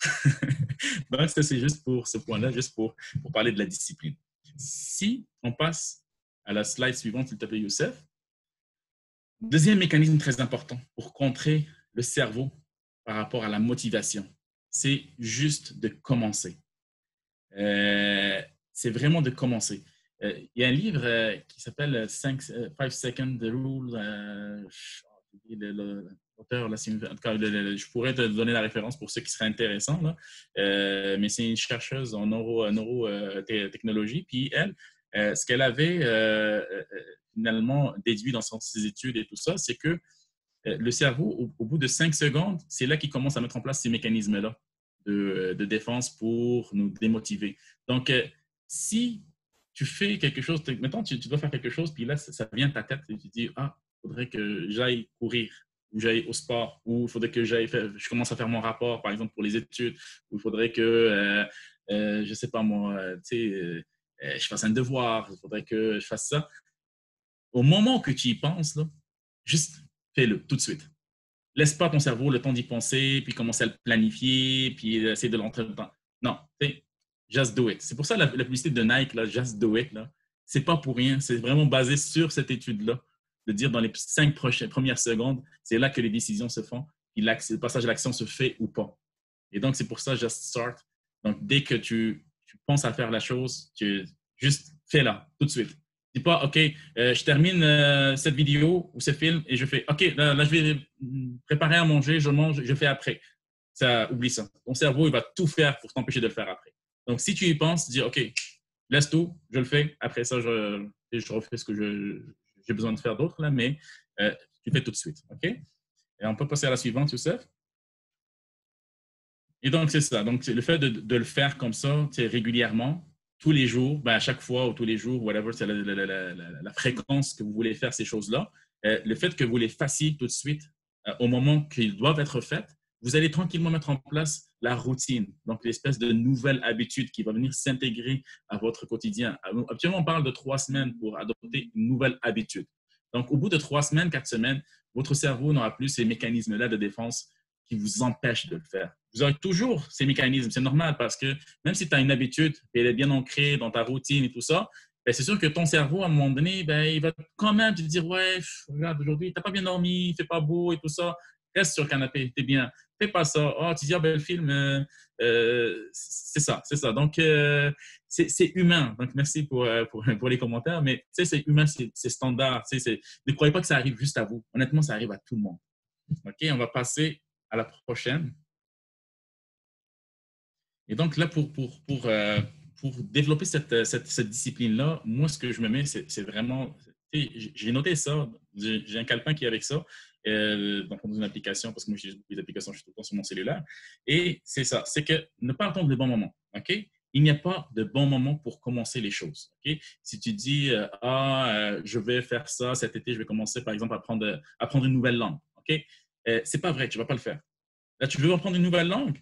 Donc, ça, c'est juste pour ce point-là, juste pour parler de la discipline. Si on passe à la slide suivante, s'il te plaît, Youssef. Deuxième mécanisme très important pour contrer le cerveau par rapport à la motivation, c'est juste de commencer. C'est vraiment de commencer. Il y a un livre qui s'appelle 5 Seconds Rule. L'auteur, là, en tout cas, je pourrais te donner la référence pour ceux qui seraient intéressants, là. Mais c'est une chercheuse en neurotechnologie. Puis elle, ce qu'elle avait finalement déduit dans ses études et tout ça, c'est que le cerveau, au bout de 5 secondes, c'est là qu'il commence à mettre en place ces mécanismes-là de défense pour nous démotiver. Donc, si tu fais quelque chose, mettons, tu dois faire quelque chose, puis là, ça vient de ta tête et tu te dis, ah, il faudrait que j'aille courir, ou j'aille au sport, ou il faudrait que je commence à faire mon rapport, par exemple, pour les études, ou il faudrait que, je ne sais pas moi, je fasse un devoir, il faudrait que je fasse ça. Au moment que tu y penses, là, juste fais-le tout de suite. Laisse pas ton cerveau le temps d'y penser, puis commencer à le planifier, puis essayer de l'entrer dedans. Non, just do it. C'est pour ça la publicité de Nike, là, just do it, là, c'est pas pour rien. C'est vraiment basé sur cette étude-là, de dire dans les 5 premières secondes, c'est là que les décisions se font, puis le passage à l'action se fait ou pas. Et donc, c'est pour ça, just start. Donc, dès que tu penses à faire la chose, juste fais-la, tout de suite. Dis pas, OK, je termine cette vidéo ou ce film et je fais, OK, là, je vais préparer à manger, je mange, je fais après. Ça, oublie ça. Ton cerveau, il va tout faire pour t'empêcher de le faire après. Donc, si tu y penses, dis, OK, laisse tout, je le fais. Après ça, je refais ce que j'ai besoin de faire d'autre, là, mais tu fais tout de suite. OK? Et on peut passer à la suivante, Youssef. Et donc, c'est ça. Donc, le fait de le faire comme ça, régulièrement, tous les jours, ben à chaque fois ou tous les jours, whatever, c'est la fréquence que vous voulez faire ces choses-là. Le fait que vous les fassiez tout de suite au moment qu'ils doivent être faites, vous allez tranquillement mettre en place la routine, donc l'espèce de nouvelle habitude qui va venir s'intégrer à votre quotidien. Actuellement, on parle de 3 semaines pour adopter une nouvelle habitude. Donc, au bout de 3 semaines, 4 semaines, votre cerveau n'aura plus ces mécanismes-là de défense qui vous empêchent de le faire. Vous aurez toujours ces mécanismes, c'est normal parce que même si tu as une habitude et elle est bien ancrée dans ta routine et tout ça, ben c'est sûr que ton cerveau, à un moment donné, ben, il va quand même te dire « Ouais, regarde, aujourd'hui, tu n'as pas bien dormi, il ne fait pas beau et tout ça. Reste sur le canapé, tu es bien. fais pas ça. Oh, tu dis, ah ben le film, c'est ça, c'est ça. Donc, c'est humain. Donc, merci pour les commentaires, mais tu sais, c'est humain, c'est standard. Tu sais, ne croyez pas que ça arrive juste à vous. Honnêtement, ça arrive à tout le monde. OK, on va passer à la prochaine. Et donc là, pour développer cette discipline-là, moi, ce que je me mets, c'est vraiment, j'ai noté ça, j'ai un calepin qui est avec ça, donc dans une application, parce que moi, j'utilise beaucoup les applications, je suis tout le temps sur mon cellulaire, et c'est ça, c'est que ne pas attendre les bons moments, OK? Il n'y a pas de bon moment pour commencer les choses, OK? Si tu dis, je vais faire ça cet été, je vais commencer, par exemple, à apprendre une nouvelle langue, OK? C'est pas vrai, tu vas pas le faire. Là, tu veux apprendre une nouvelle langue?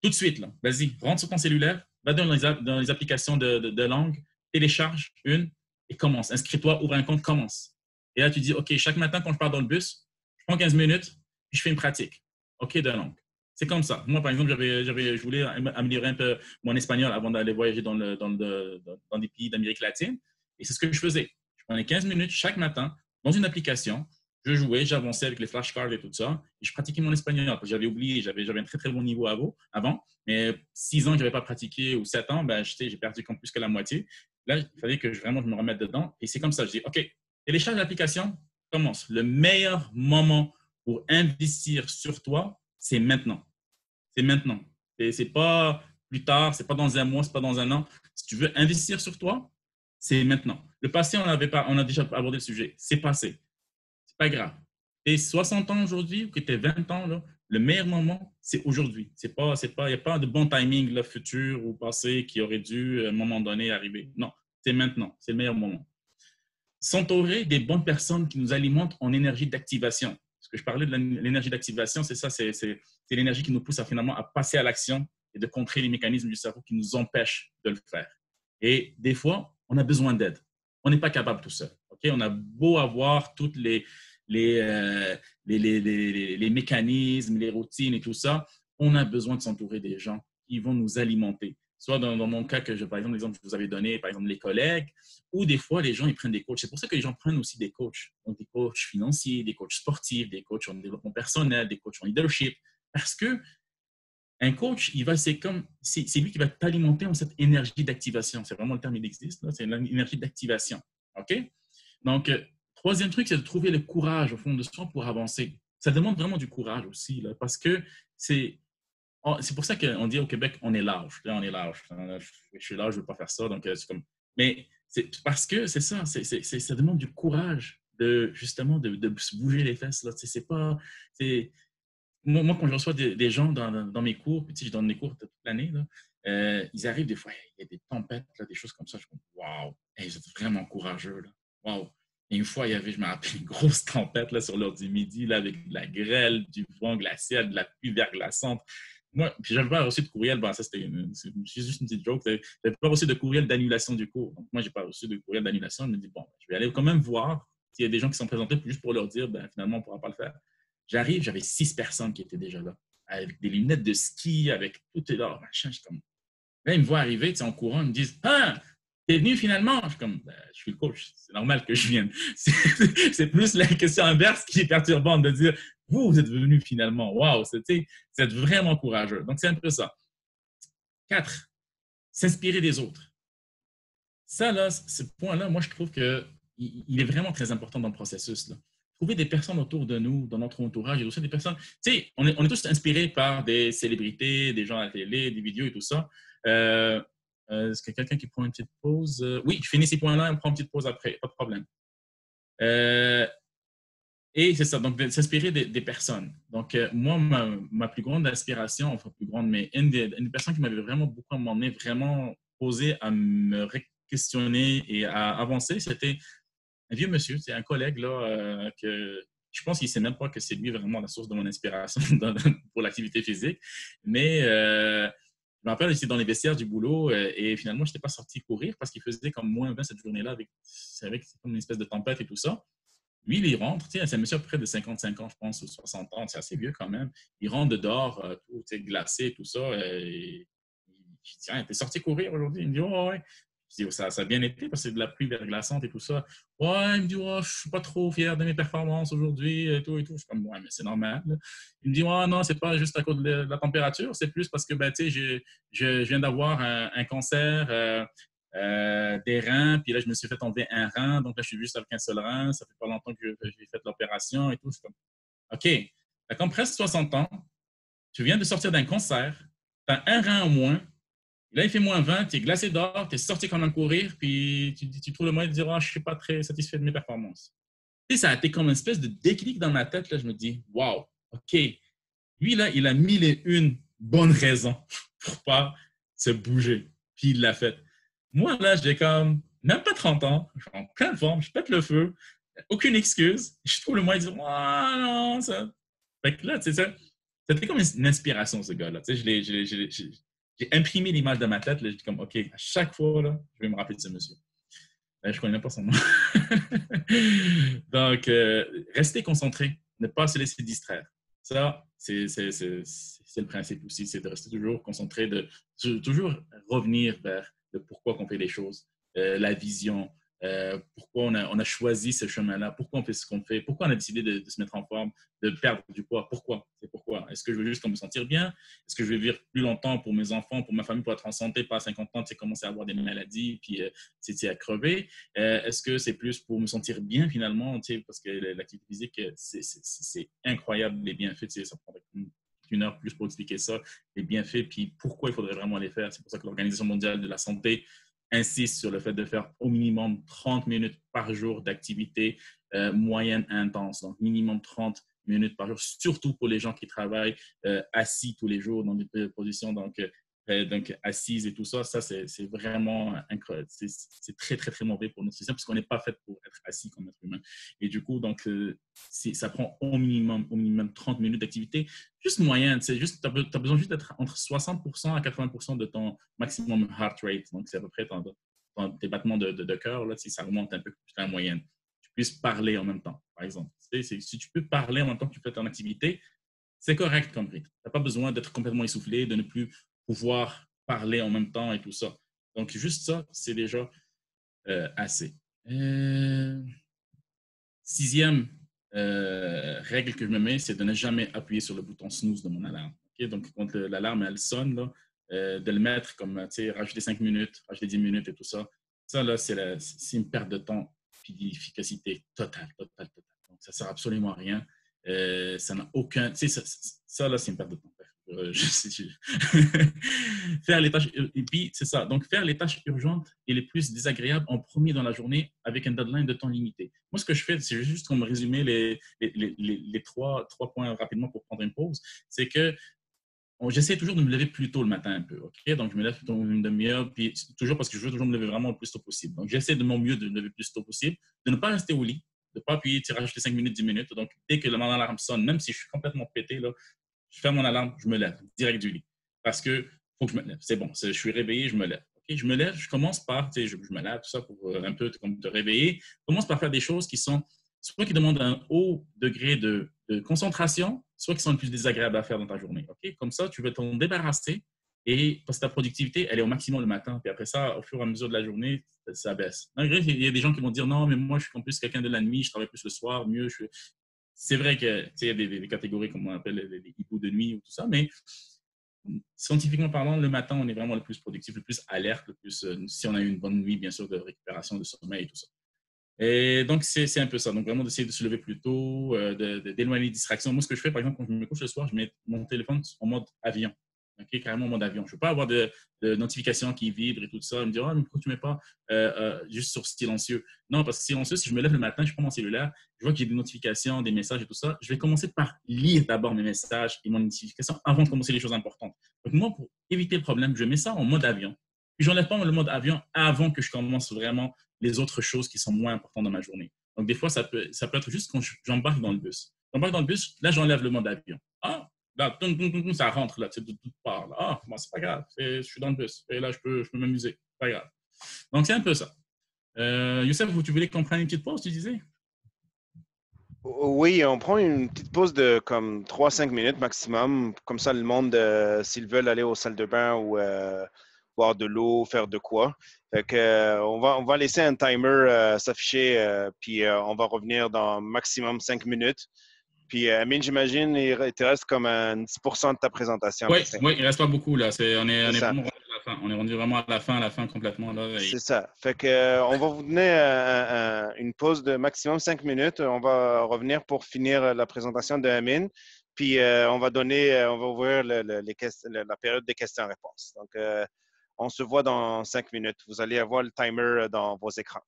Tout de suite, là. Vas-y, rentre sur ton cellulaire, va dans les applications de langue, télécharge une et commence. Inscris-toi, ouvre un compte, commence. Et là, tu dis, OK, chaque matin, quand je pars dans le bus, je prends 15 minutes, puis je fais une pratique, OK, de langue. C'est comme ça. Moi, par exemple, je voulais améliorer un peu mon espagnol avant d'aller voyager dans des pays d'Amérique latine. Et c'est ce que je faisais. Je prenais 15 minutes chaque matin dans une application, je jouais, j'avançais avec les flashcards et tout ça, et je pratiquais mon espagnol, parce que j'avais oublié, j'avais un très très bon niveau avant, mais 6 ans que je n'avais pas pratiqué, ou 7 ans, ben, j'ai perdu comme plus que la moitié. Là, il fallait que vraiment je me remette dedans, et c'est comme ça, je dis, OK, télécharge l'application, commence. Le meilleur moment pour investir sur toi, c'est maintenant. C'est maintenant. C'est pas plus tard, c'est pas dans un mois, c'est pas dans un an. Si tu veux investir sur toi, c'est maintenant. Le passé, on a déjà abordé le sujet, c'est passé. C'est pas grave. Tu es 60 ans aujourd'hui ou que tu es 20 ans, là, le meilleur moment, c'est aujourd'hui. Il n'y a pas de bon timing là, futur ou passé qui aurait dû, à un moment donné, arriver. Non, c'est maintenant. C'est le meilleur moment. S'entourer des bonnes personnes qui nous alimentent en énergie d'activation. Parce que je parlais de l'énergie d'activation, c'est ça, c'est l'énergie qui nous pousse finalement à passer à l'action et de contrer les mécanismes du cerveau qui nous empêchent de le faire. Et des fois, on a besoin d'aide. On n'est pas capable tout seul. Okay? On a beau avoir toutes les mécanismes, les routines et tout ça, on a besoin de s'entourer des gens qui vont nous alimenter. Soit dans mon cas, par exemple, l'exemple que je vous avais donné, par exemple, les collègues, ou des fois, les gens, ils prennent des coachs. C'est pour ça que les gens prennent aussi des coachs. Donc, des coachs financiers, des coachs sportifs, des coachs en développement personnel, des coachs en leadership. Parce que un coach, c'est lui qui va t'alimenter en cette énergie d'activation. C'est vraiment le terme, il existe. C'est l'énergie d'activation. OK? Donc, troisième truc, c'est de trouver le courage au fond de soi pour avancer. Ça demande vraiment du courage aussi, là, parce que c'est pour ça qu'on dit au Québec, on est large. Là, on est large. Je suis large, je ne veux pas faire ça. Donc, c'est comme... Mais c'est parce que c'est ça, ça demande du courage justement de se bouger les fesses. Là. C'est pas... Moi, quand je reçois des gens dans mes cours, puis je donne des cours toute l'année, ils arrivent des fois, il y a des tempêtes, là, des choses comme ça. Je me dis, waouh, vous êtes vraiment courageux. Waouh. Et une fois, je me rappelle, une grosse tempête là, sur l'heure du midi, là, avec de la grêle, du vent glacial, de la pluie verglaçante. Moi, puis j'avais pas reçu de courriel, ça c'était juste une petite joke, j'avais pas reçu de courriel d'annulation du cours. Donc moi, j'ai pas reçu de courriel d'annulation. Je me dis, bon, je vais aller quand même voir s'il y a des gens qui sont présentés juste pour leur dire, finalement, on ne pourra pas le faire. J'arrive, j'avais 6 personnes qui étaient déjà là, avec des lunettes de ski, avec tout est là, machin. Je suis comme... Là, ils me voient arriver en courant, ils me disent, ah, t'es venu finalement? Je suis comme, je suis le coach, c'est normal que je vienne. C'est plus la question inverse qui est perturbante de dire, vous êtes venu finalement. Waouh, c'est vraiment courageux. Donc, c'est un peu ça. 4, s'inspirer des autres. Ça, là, ce point-là, moi, je trouve qu'il est vraiment très important dans le processus, là. Trouver des personnes autour de nous, dans notre entourage, et aussi des personnes... Tu sais, on est tous inspirés par des célébrités, des gens à la télé, des vidéos et tout ça. Est-ce qu'il y a quelqu'un qui prend une petite pause? Oui, je finis ces points-là, on prend une petite pause après, pas de problème. Et c'est ça, donc s'inspirer des personnes. Donc, moi, ma plus grande inspiration, enfin plus grande, mais une des personnes qui m'avait vraiment beaucoup emmené, vraiment posé à me questionner et à avancer, c'était un vieux monsieur, c'est un collègue là, que je pense qu'il ne sait même pas que c'est lui vraiment la source de mon inspiration pour l'activité physique. Mais je me rappelle, j'étais dans les vestiaires du boulot et finalement, je n'étais pas sorti courir parce qu'il faisait comme moins 20 cette journée-là c'est comme une espèce de tempête et tout ça. Lui, il rentre, c'est un monsieur à peu près de 55 ans, je pense, ou 60 ans, c'est assez vieux quand même. Il rentre de dehors, tout glacé, tout ça. Et je dis, tiens, t'es sorti courir aujourd'hui? Il me dit, oh, ouais. Je dis, ça a bien été parce que c'est de la pluie verglaçante et tout ça. Ouais, il me dit, ouais, je suis pas trop fier de mes performances aujourd'hui et tout et tout. Je suis comme, ouais, mais c'est normal. Là. Il me dit, ouais, non, c'est pas juste à cause de la température, c'est plus parce que, ben, tu sais, je viens d'avoir un cancer des reins, puis là, je me suis fait enlever un rein, donc là, je suis juste avec un seul rein. Ça fait pas longtemps que j'ai fait l'opération et tout. Je suis comme, OK, t'as comme presque 60 ans, tu viens de sortir d'un concert, tu as un rein en moins, là, il fait -20, tu es glacé dehors, tu es sorti quand même courir, puis tu trouves le moyen de dire je ne suis pas très satisfait de mes performances. Et ça a été comme une espèce de déclic dans ma tête. Là, je me dis waouh, OK, lui, là, il a mis les une bonne raison pour pas se bouger, puis il l'a fait. Moi, là, j'ai comme même pas 30 ans, je suis en pleine forme, je pète le feu, aucune excuse. Je trouve le moyen de dire non, ça. Fait que là, tu sais, ça, c'était comme une inspiration, ce gars-là. Tu sais, j'ai imprimé l'image de ma tête. Là, j'étais comme, OK, à chaque fois, là, je vais me rappeler de ce monsieur. Je ne connais pas son nom. Donc, rester concentré, ne pas se laisser distraire. Ça, c'est le principe aussi, c'est de rester toujours concentré, de toujours revenir vers le pourquoi on fait les choses, la vision, pourquoi on a choisi ce chemin-là, pourquoi on fait ce qu'on fait, pourquoi on a décidé de se mettre en forme, de perdre du poids, pourquoi? C'est pourquoi. Est-ce que je veux juste me sentir bien? Est-ce que je veux vivre plus longtemps pour mes enfants, pour ma famille, pour être en santé, pas à 50 ans, tu sais, commencer à avoir des maladies, puis à crever? Est-ce que c'est plus pour me sentir bien finalement, tu sais, parce que l'activité physique, c'est incroyable les bienfaits, tu sais, ça prendrait une heure plus pour expliquer ça, les bienfaits, puis pourquoi il faudrait vraiment les faire. C'est pour ça que l'Organisation mondiale de la santé insiste sur le fait de faire au minimum 30 minutes par jour d'activité moyenne intense. Donc, minimum 30 minutes par jour, surtout pour les gens qui travaillent assis tous les jours dans des positions donc assises et tout ça. Ça, c'est vraiment incroyable. C'est très, très, très mauvais pour notre système parce qu'on n'est pas fait pour être assis comme être humain. Et du coup, donc, ça prend au minimum 30 minutes d'activité. Juste moyenne, tu as besoin juste d'être entre 60% à 80% de ton maximum heart rate. Donc, c'est à peu près tes battements de cœur, là, ça remonte un peu plus à la moyenne. Tu puisses parler en même temps, par exemple. Si tu peux parler en même temps que tu fais ton activité, c'est correct comme rythme. Tu n'as pas besoin d'être complètement essoufflé, de ne plus pouvoir parler en même temps et tout ça. Donc, juste ça, c'est déjà assez. Sixième règle que je me mets, c'est de ne jamais appuyer sur le bouton snooze de mon alarme. Okay? Donc, quand l'alarme, elle sonne, là, de le mettre comme, tu sais, rajouter 5 minutes, rajouter 10 minutes et tout ça. Ça, là, c'est une perte de temps et d'efficacité totale. Donc, ça ne sert absolument à rien. Ça n'a aucun... Tu sais, ça, là, c'est une perte de temps. Faire les tâches, et puis c'est ça, donc faire les tâches urgentes et les plus désagréables en premier dans la journée avec un deadline de temps limité. Moi, ce que je fais, c'est juste comme résumer les trois points rapidement pour prendre une pause, c'est que j'essaie toujours de me lever plus tôt le matin un peu, ok? Donc, je me lève dans une demi-heure, puis toujours parce que je veux toujours me lever vraiment le plus tôt possible. Donc, j'essaie de mon mieux de me lever le plus tôt possible, de ne pas rester au lit, de ne pas appuyer, rajouter 5 minutes, 10 minutes. Donc, dès que mon alarme sonne, même si je suis complètement pété, là, je ferme mon alarme, je me lève direct du lit. Parce que faut que je me lève. C'est bon, je suis réveillé, je me lève. Okay, je me lève, je commence par, tu sais, je me lève, tout ça pour un peu comme te réveiller. Je commence par faire des choses qui sont, soit qui demandent un haut degré de concentration, soit qui sont les plus désagréables à faire dans ta journée. Okay? Comme ça, tu veux t'en débarrasser et parce que ta productivité, elle est au maximum le matin. Puis après ça, au fur et à mesure de la journée, ça baisse. Malgré, il y a des gens qui vont dire non, mais moi, je suis en plus quelqu'un de la nuit, je travaille plus le soir, mieux, c'est vrai qu'il y a des catégories comme on appelle les hiboux de nuit ou tout ça, mais scientifiquement parlant, le matin, on est vraiment le plus productif, le plus alerte, le plus, si on a eu une bonne nuit, bien sûr, de récupération, de sommeil et tout ça. Et donc, c'est un peu ça. Donc, vraiment d'essayer de se lever plus tôt, d'éloigner les distractions. Moi, ce que je fais, par exemple, quand je me couche le soir, je mets mon téléphone en mode avion. Okay, carrément en mode avion. Je ne veux pas avoir de notifications qui vibrent et tout ça. Me dire, mais pourquoi tu ne mets pas juste sur silencieux? Non, parce que silencieux, si je me lève le matin, je prends mon cellulaire, je vois qu'il y a des notifications, des messages et tout ça. Je vais commencer par lire d'abord mes messages et mon notification avant de commencer les choses importantes. Donc, moi, pour éviter le problème, je mets ça en mode avion. Puis, je n'enlève pas le mode avion avant que je commence vraiment les autres choses qui sont moins importantes dans ma journée. Donc, des fois, ça peut être juste quand j'embarque dans le bus. J'embarque dans le bus, là, j'enlève le mode avion. Ah, là, ça rentre là, de toutes parts. Là. Ah, bon, c'est pas grave, je suis dans le bus. Et là, je peux m'amuser. C'est pas grave. Donc, c'est un peu ça. Youssef, tu voulais qu'on prenne une petite pause, tu disais? Oui, on prend une petite pause de comme 3-5 minutes maximum. Comme ça, le monde, s'ils veulent aller aux salles de bain ou boire de l'eau, faire de quoi. Fait que, on va laisser un timer s'afficher, puis on va revenir dans maximum 5 minutes. Puis, Amine, j'imagine, il te reste comme un 10% de ta présentation à Oui, peu près. oui, il reste pas beaucoup là. C'est On est ça. vraiment rendu à la fin. On est rendu vraiment à la fin complètement là. C'est ça. Fait que, on va vous donner une pause de maximum 5 minutes. On va revenir pour finir la présentation de Amine. Puis, on va ouvrir la période des questions-réponses. Donc, on se voit dans 5 minutes. Vous allez avoir le timer dans vos écrans.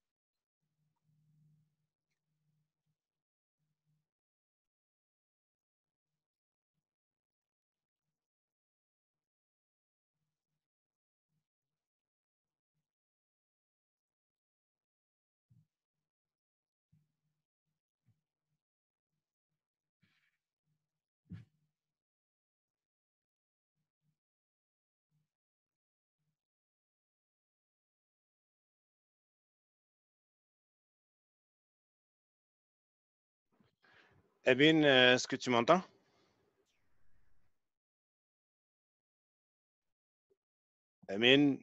Amine, est-ce que tu m'entends? Amine?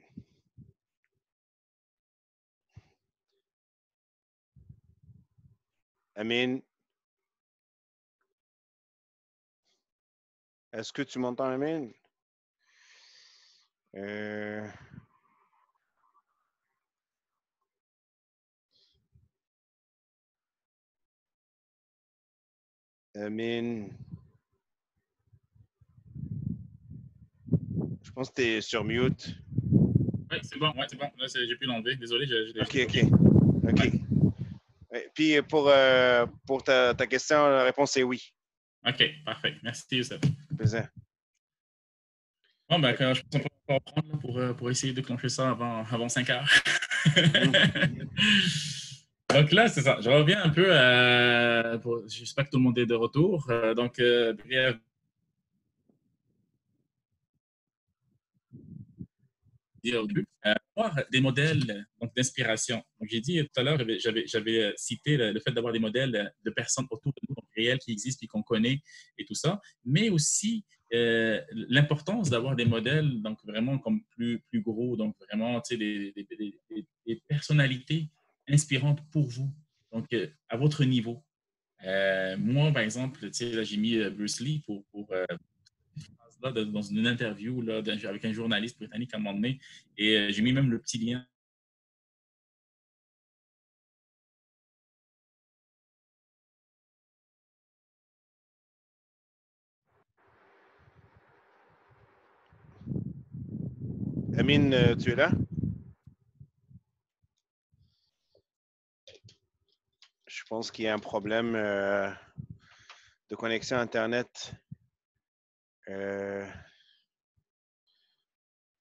Amine? Est-ce que tu m'entends, Amine? Amine? Je pense que tu es sur mute. Oui, c'est bon. Ouais, c'est bon. Là, j'ai pu l'enlever. Désolé, OK. Ouais. Ouais. Puis pour ta question, la réponse est oui. OK, parfait. Merci, Youssef. Plaisir. Bon, ben, je pense qu'on peut reprendre là, pour essayer de clencher ça avant 5 heures. Donc là, c'est ça. Je reviens un peu. J'espère que tout le monde est de retour. Donc, brièvement, au début, avoir des modèles d'inspiration. Donc, j'ai dit tout à l'heure, j'avais cité le fait d'avoir des modèles de personnes autour de nous, donc réelles, qui existent et qu'on connaît et tout ça, mais aussi l'importance d'avoir des modèles donc vraiment comme plus gros, donc vraiment des personnalités inspirantes pour vous, donc à votre niveau. Moi, par exemple, là, j'ai mis Bruce Lee là, dans une interview là, avec un journaliste britannique à un moment donné, et j'ai mis même le petit lien. Amine, tu es là? Je pense qu'il y a un problème de connexion Internet.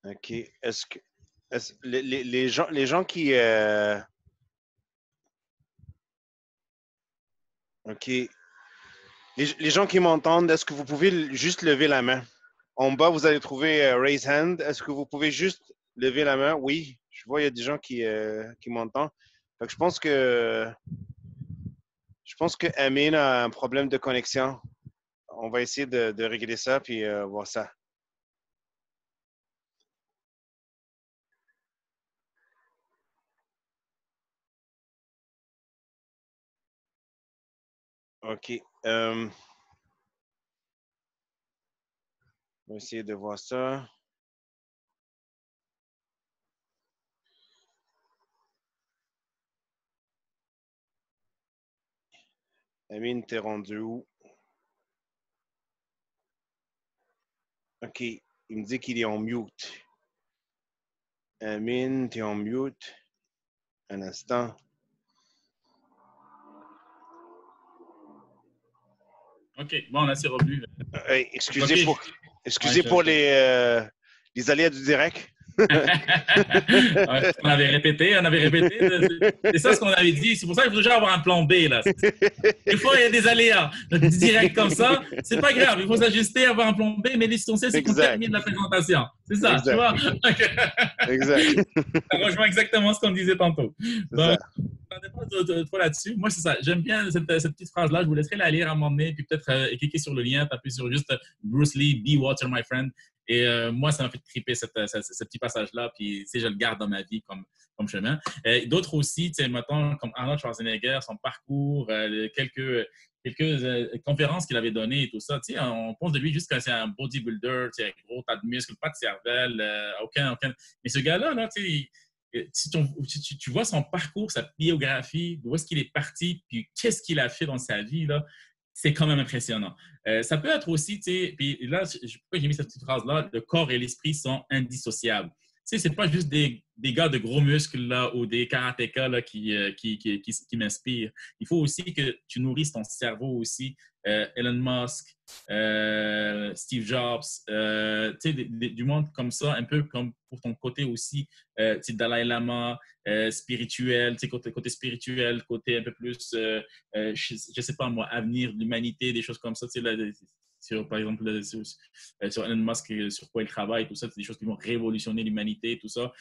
OK. Est-ce que les gens qui... OK. Les gens qui m'entendent, est-ce que vous pouvez juste lever la main? En bas, vous allez trouver Raise Hand. Est-ce que vous pouvez juste lever la main? Oui, je vois, il y a des gens qui m'entendent. Donc, je pense que Amine a un problème de connexion. On va essayer de régler ça puis voir ça. OK. On va essayer de voir ça. Amine, t'es rendu où? OK. Il me dit qu'il est en mute. Amine, t'es en mute. Un instant. OK, bon, là, c'est revenu. Hey, excusez pour les aléas du direct. On avait répété. C'est ça ce qu'on avait dit. C'est pour ça qu'il faut déjà avoir un plan B. Là. Des fois, il y a des aléas. Direct comme ça, c'est pas grave. Il faut s'ajuster, avoir un plan B, mais l'essentiel, c'est qu'on termine la présentation. C'est ça, tu Exact. vois. Exact. Ça rejoint exactement ce qu'on disait tantôt. C'est Donc, ça. ça dépend de toi là-dessus. Moi, c'est ça. J'aime bien cette petite phrase-là. Je vous laisserai la lire à un moment donné, puis peut-être cliquer sur le lien, taper sur juste Bruce Lee, Be Water, my friend. Et moi, ça m'a fait triper ce petit passage-là, puis je le garde dans ma vie comme chemin. D'autres aussi, mettons, comme Arnold Schwarzenegger, son parcours, quelques conférences qu'il avait données et tout ça. On pense de lui juste que c'est un bodybuilder, un gros tas de muscles, pas de cervelle, aucun. Mais ce gars-là, là, si tu vois son parcours, sa biographie, d'où est-ce qu'il est parti, puis qu'est-ce qu'il a fait dans sa vie, là, c'est quand même impressionnant. Ça peut être aussi, puis là, pourquoi j'ai mis cette petite phrase-là, le corps et l'esprit sont indissociables. C'est pas juste des gars de gros muscles là, ou des karatékas là, qui m'inspirent. Il faut aussi que tu nourrisses ton cerveau aussi. Elon Musk, Steve Jobs, du monde comme ça, un peu comme pour ton côté aussi, Dalai Lama, spirituel, côté spirituel, côté un peu plus, je sais pas moi, avenir de l'humanité, des choses comme ça, là, par exemple, sur Elon Musk, sur quoi il travaille, tout ça, c'est des choses qui vont révolutionner l'humanité, tout ça.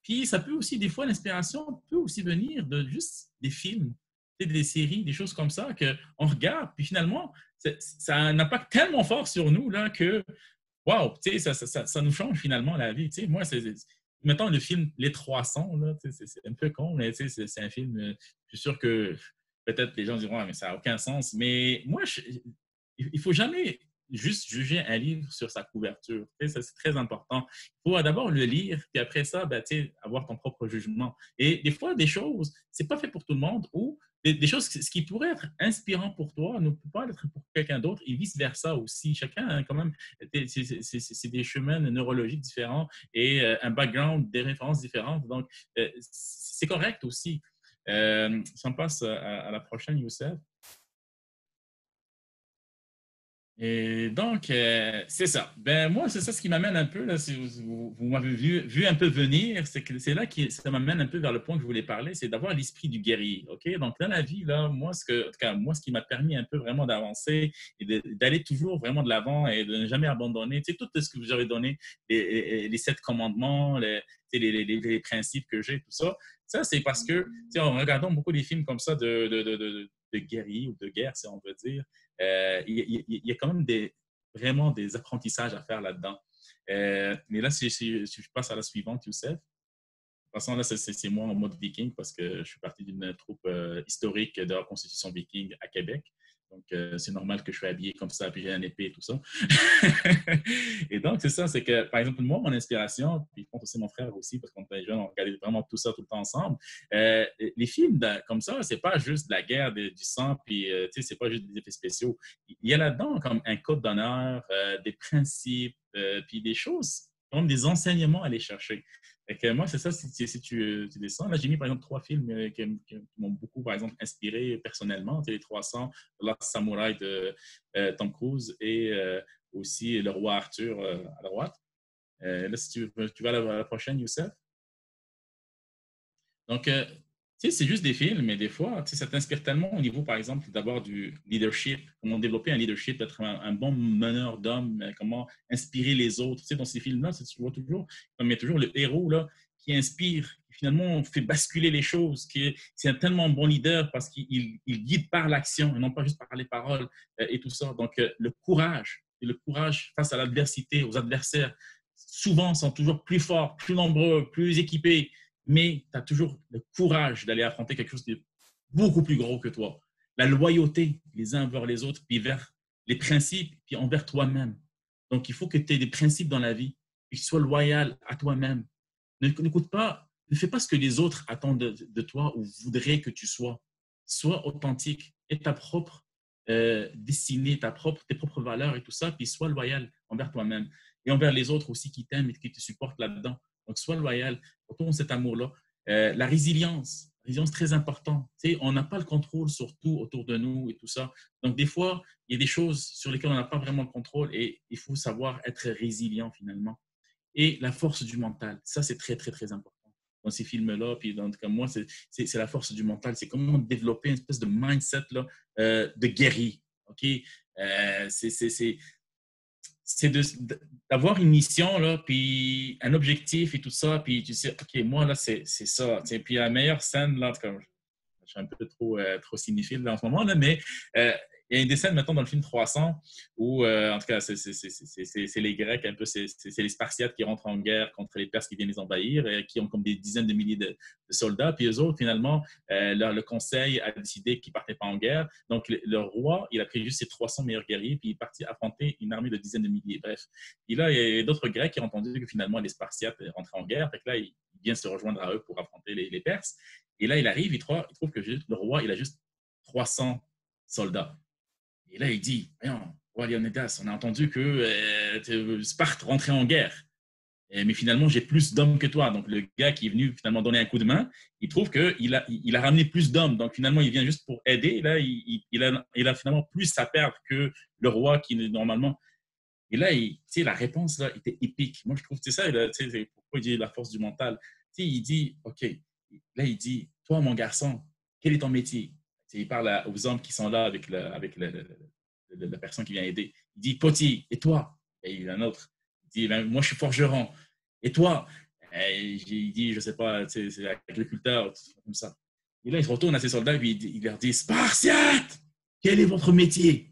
Puis ça peut aussi, des fois, l'inspiration peut aussi venir de juste des films, des séries, des choses comme ça qu'on regarde, puis finalement, ça a un impact tellement fort sur nous là, que, wow, ça nous change finalement la vie. Moi, mettons le film Les 300, là, c'est un peu con, mais c'est un film, je suis sûr que peut-être les gens diront, ah, mais ça n'a aucun sens. Mais moi, il ne faut jamais juste juger un livre sur sa couverture. Ça, c'est très important. Il faut d'abord le lire, puis après ça, avoir ton propre jugement. Et des fois, des choses, ce n'est pas fait pour tout le monde, ou des choses, ce qui pourrait être inspirant pour toi ne peut pas l'être pour quelqu'un d'autre, et vice-versa aussi. Chacun a quand même, c'est des chemins neurologiques différents et un background, des références différentes. Donc, c'est correct aussi. Si on passe à la prochaine, Youssef. Et donc, c'est ça. Ben, moi, c'est ça ce qui m'amène un peu, là, si vous m'avez vu un peu venir, c'est que c'est là que ça m'amène un peu vers le point que je voulais parler, c'est d'avoir l'esprit du guerrier. OK? Donc, dans la vie, là, moi, en tout cas, moi, ce qui m'a permis un peu vraiment d'avancer et d'aller toujours vraiment de l'avant et de ne jamais abandonner, tout ce que vous avez donné, les 7 commandements, les principes que j'ai, tout ça, c'est parce que, en regardant beaucoup des films comme ça de guerriers ou de guerre, si on veut dire, il y a quand même vraiment des apprentissages à faire là-dedans. Mais là, si je passe à la suivante, Youssef, de toute façon, là, c'est moi en mode viking parce que je suis parti d'une troupe historique de la Constitution viking à Québec. Donc, c'est normal que je sois habillé comme ça, puis j'ai un épée et tout ça. Et donc, c'est ça, c'est que, par exemple, moi, mon inspiration, puis je compte aussi mon frère aussi, parce qu'on était jeunes, on regardait vraiment tout ça tout le temps ensemble. Les films comme ça, c'est pas juste de la guerre, du sang, puis, c'est pas juste des effets spéciaux. Il y a là-dedans comme un code d'honneur, des principes, puis des choses, comme des enseignements à aller chercher. Et que moi, c'est ça, si tu descends. Là, j'ai mis par exemple 3 films qui m'ont beaucoup, par exemple, inspiré personnellement. Les 300, Last Samurai de Tom Cruise et aussi Le Roi Arthur à droite. Là, si tu vas à la prochaine, Youssef. Donc, c'est juste des films, mais des fois, ça t'inspire tellement au niveau, par exemple, d'avoir du leadership, comment développer un leadership, d'être un bon meneur d'hommes, comment inspirer les autres. Dans ces films-là, tu vois toujours, comme il y a toujours le héros là, qui inspire, qui finalement fait basculer les choses, c'est un tellement bon leader parce qu'il guide par l'action et non pas juste par les paroles et tout ça. Donc, le courage face à l'adversité, aux adversaires, souvent sont toujours plus forts, plus nombreux, plus équipés, mais tu as toujours le courage d'aller affronter quelque chose de beaucoup plus gros que toi. La loyauté les uns envers les autres, puis vers les principes, puis envers toi-même. Donc, il faut que tu aies des principes dans la vie, et que tu sois loyal à toi-même. Ne fais pas ce que les autres attendent de toi ou voudraient que tu sois. Sois authentique, aie ta propre destinée, tes propres valeurs et tout ça, puis sois loyal envers toi-même et envers les autres aussi qui t'aiment et qui te supportent là-dedans. Donc, sois loyal, retourne cet amour-là. La résilience très important. On n'a pas le contrôle sur tout autour de nous et tout ça. Donc, des fois, il y a des choses sur lesquelles on n'a pas vraiment le contrôle et il faut savoir être résilient finalement. Et la force du mental, ça, c'est très, très, très important dans ces films-là. Puis, en tout cas, moi, c'est la force du mental. C'est comment développer une espèce de mindset là, de guerrier. OK? c'est d'avoir une mission, là, puis un objectif et tout ça, puis tu sais, OK, moi, là, c'est ça. Puis la meilleure scène, là, comme je suis un peu trop cinéphile là, en ce moment, là, mais il y a une des scènes, mettons, dans le film 300, où, en tout cas, c'est les Grecs, un peu, c'est les Spartiates qui rentrent en guerre contre les Perses qui viennent les envahir, qui ont comme des dizaines de milliers de soldats, puis eux autres, finalement, le conseil a décidé qu'ils ne partaient pas en guerre. Donc, le roi, il a pris juste ses 300 meilleurs guerriers, puis il est parti affronter une armée de dizaines de milliers. Bref. Et là, il y a d'autres Grecs qui ont entendu que finalement, les Spartiates rentraient en guerre. Fait que là, il vient se rejoindre à eux pour affronter les Perses. Et là, il arrive, il trouve que le roi, il a juste 300 soldats. Et là, il dit, voyons, roi Léonidas, on a entendu que Sparte rentrait en guerre. Mais finalement, j'ai plus d'hommes que toi. Donc, le gars qui est venu finalement donner un coup de main, il trouve qu'il a ramené plus d'hommes. Donc, finalement, il vient juste pour aider. Et là, il a finalement plus à perdre que le roi qui, normalement... Et là, la réponse là, était épique. Moi, je trouve que c'est ça, c'est pourquoi il dit la force du mental. Il dit, OK, là, il dit, toi, mon garçon, quel est ton métier? Il parle aux hommes qui sont là avec la personne qui vient aider. Il dit, Poti, et toi? Et il y a un autre. Il dit, ben, moi, je suis forgeron. Et toi? Et il dit, je ne sais pas, c'est agriculteur, comme ça. Et là, il se retourne à ses soldats et il leur dit, Spartiate, quel est votre métier?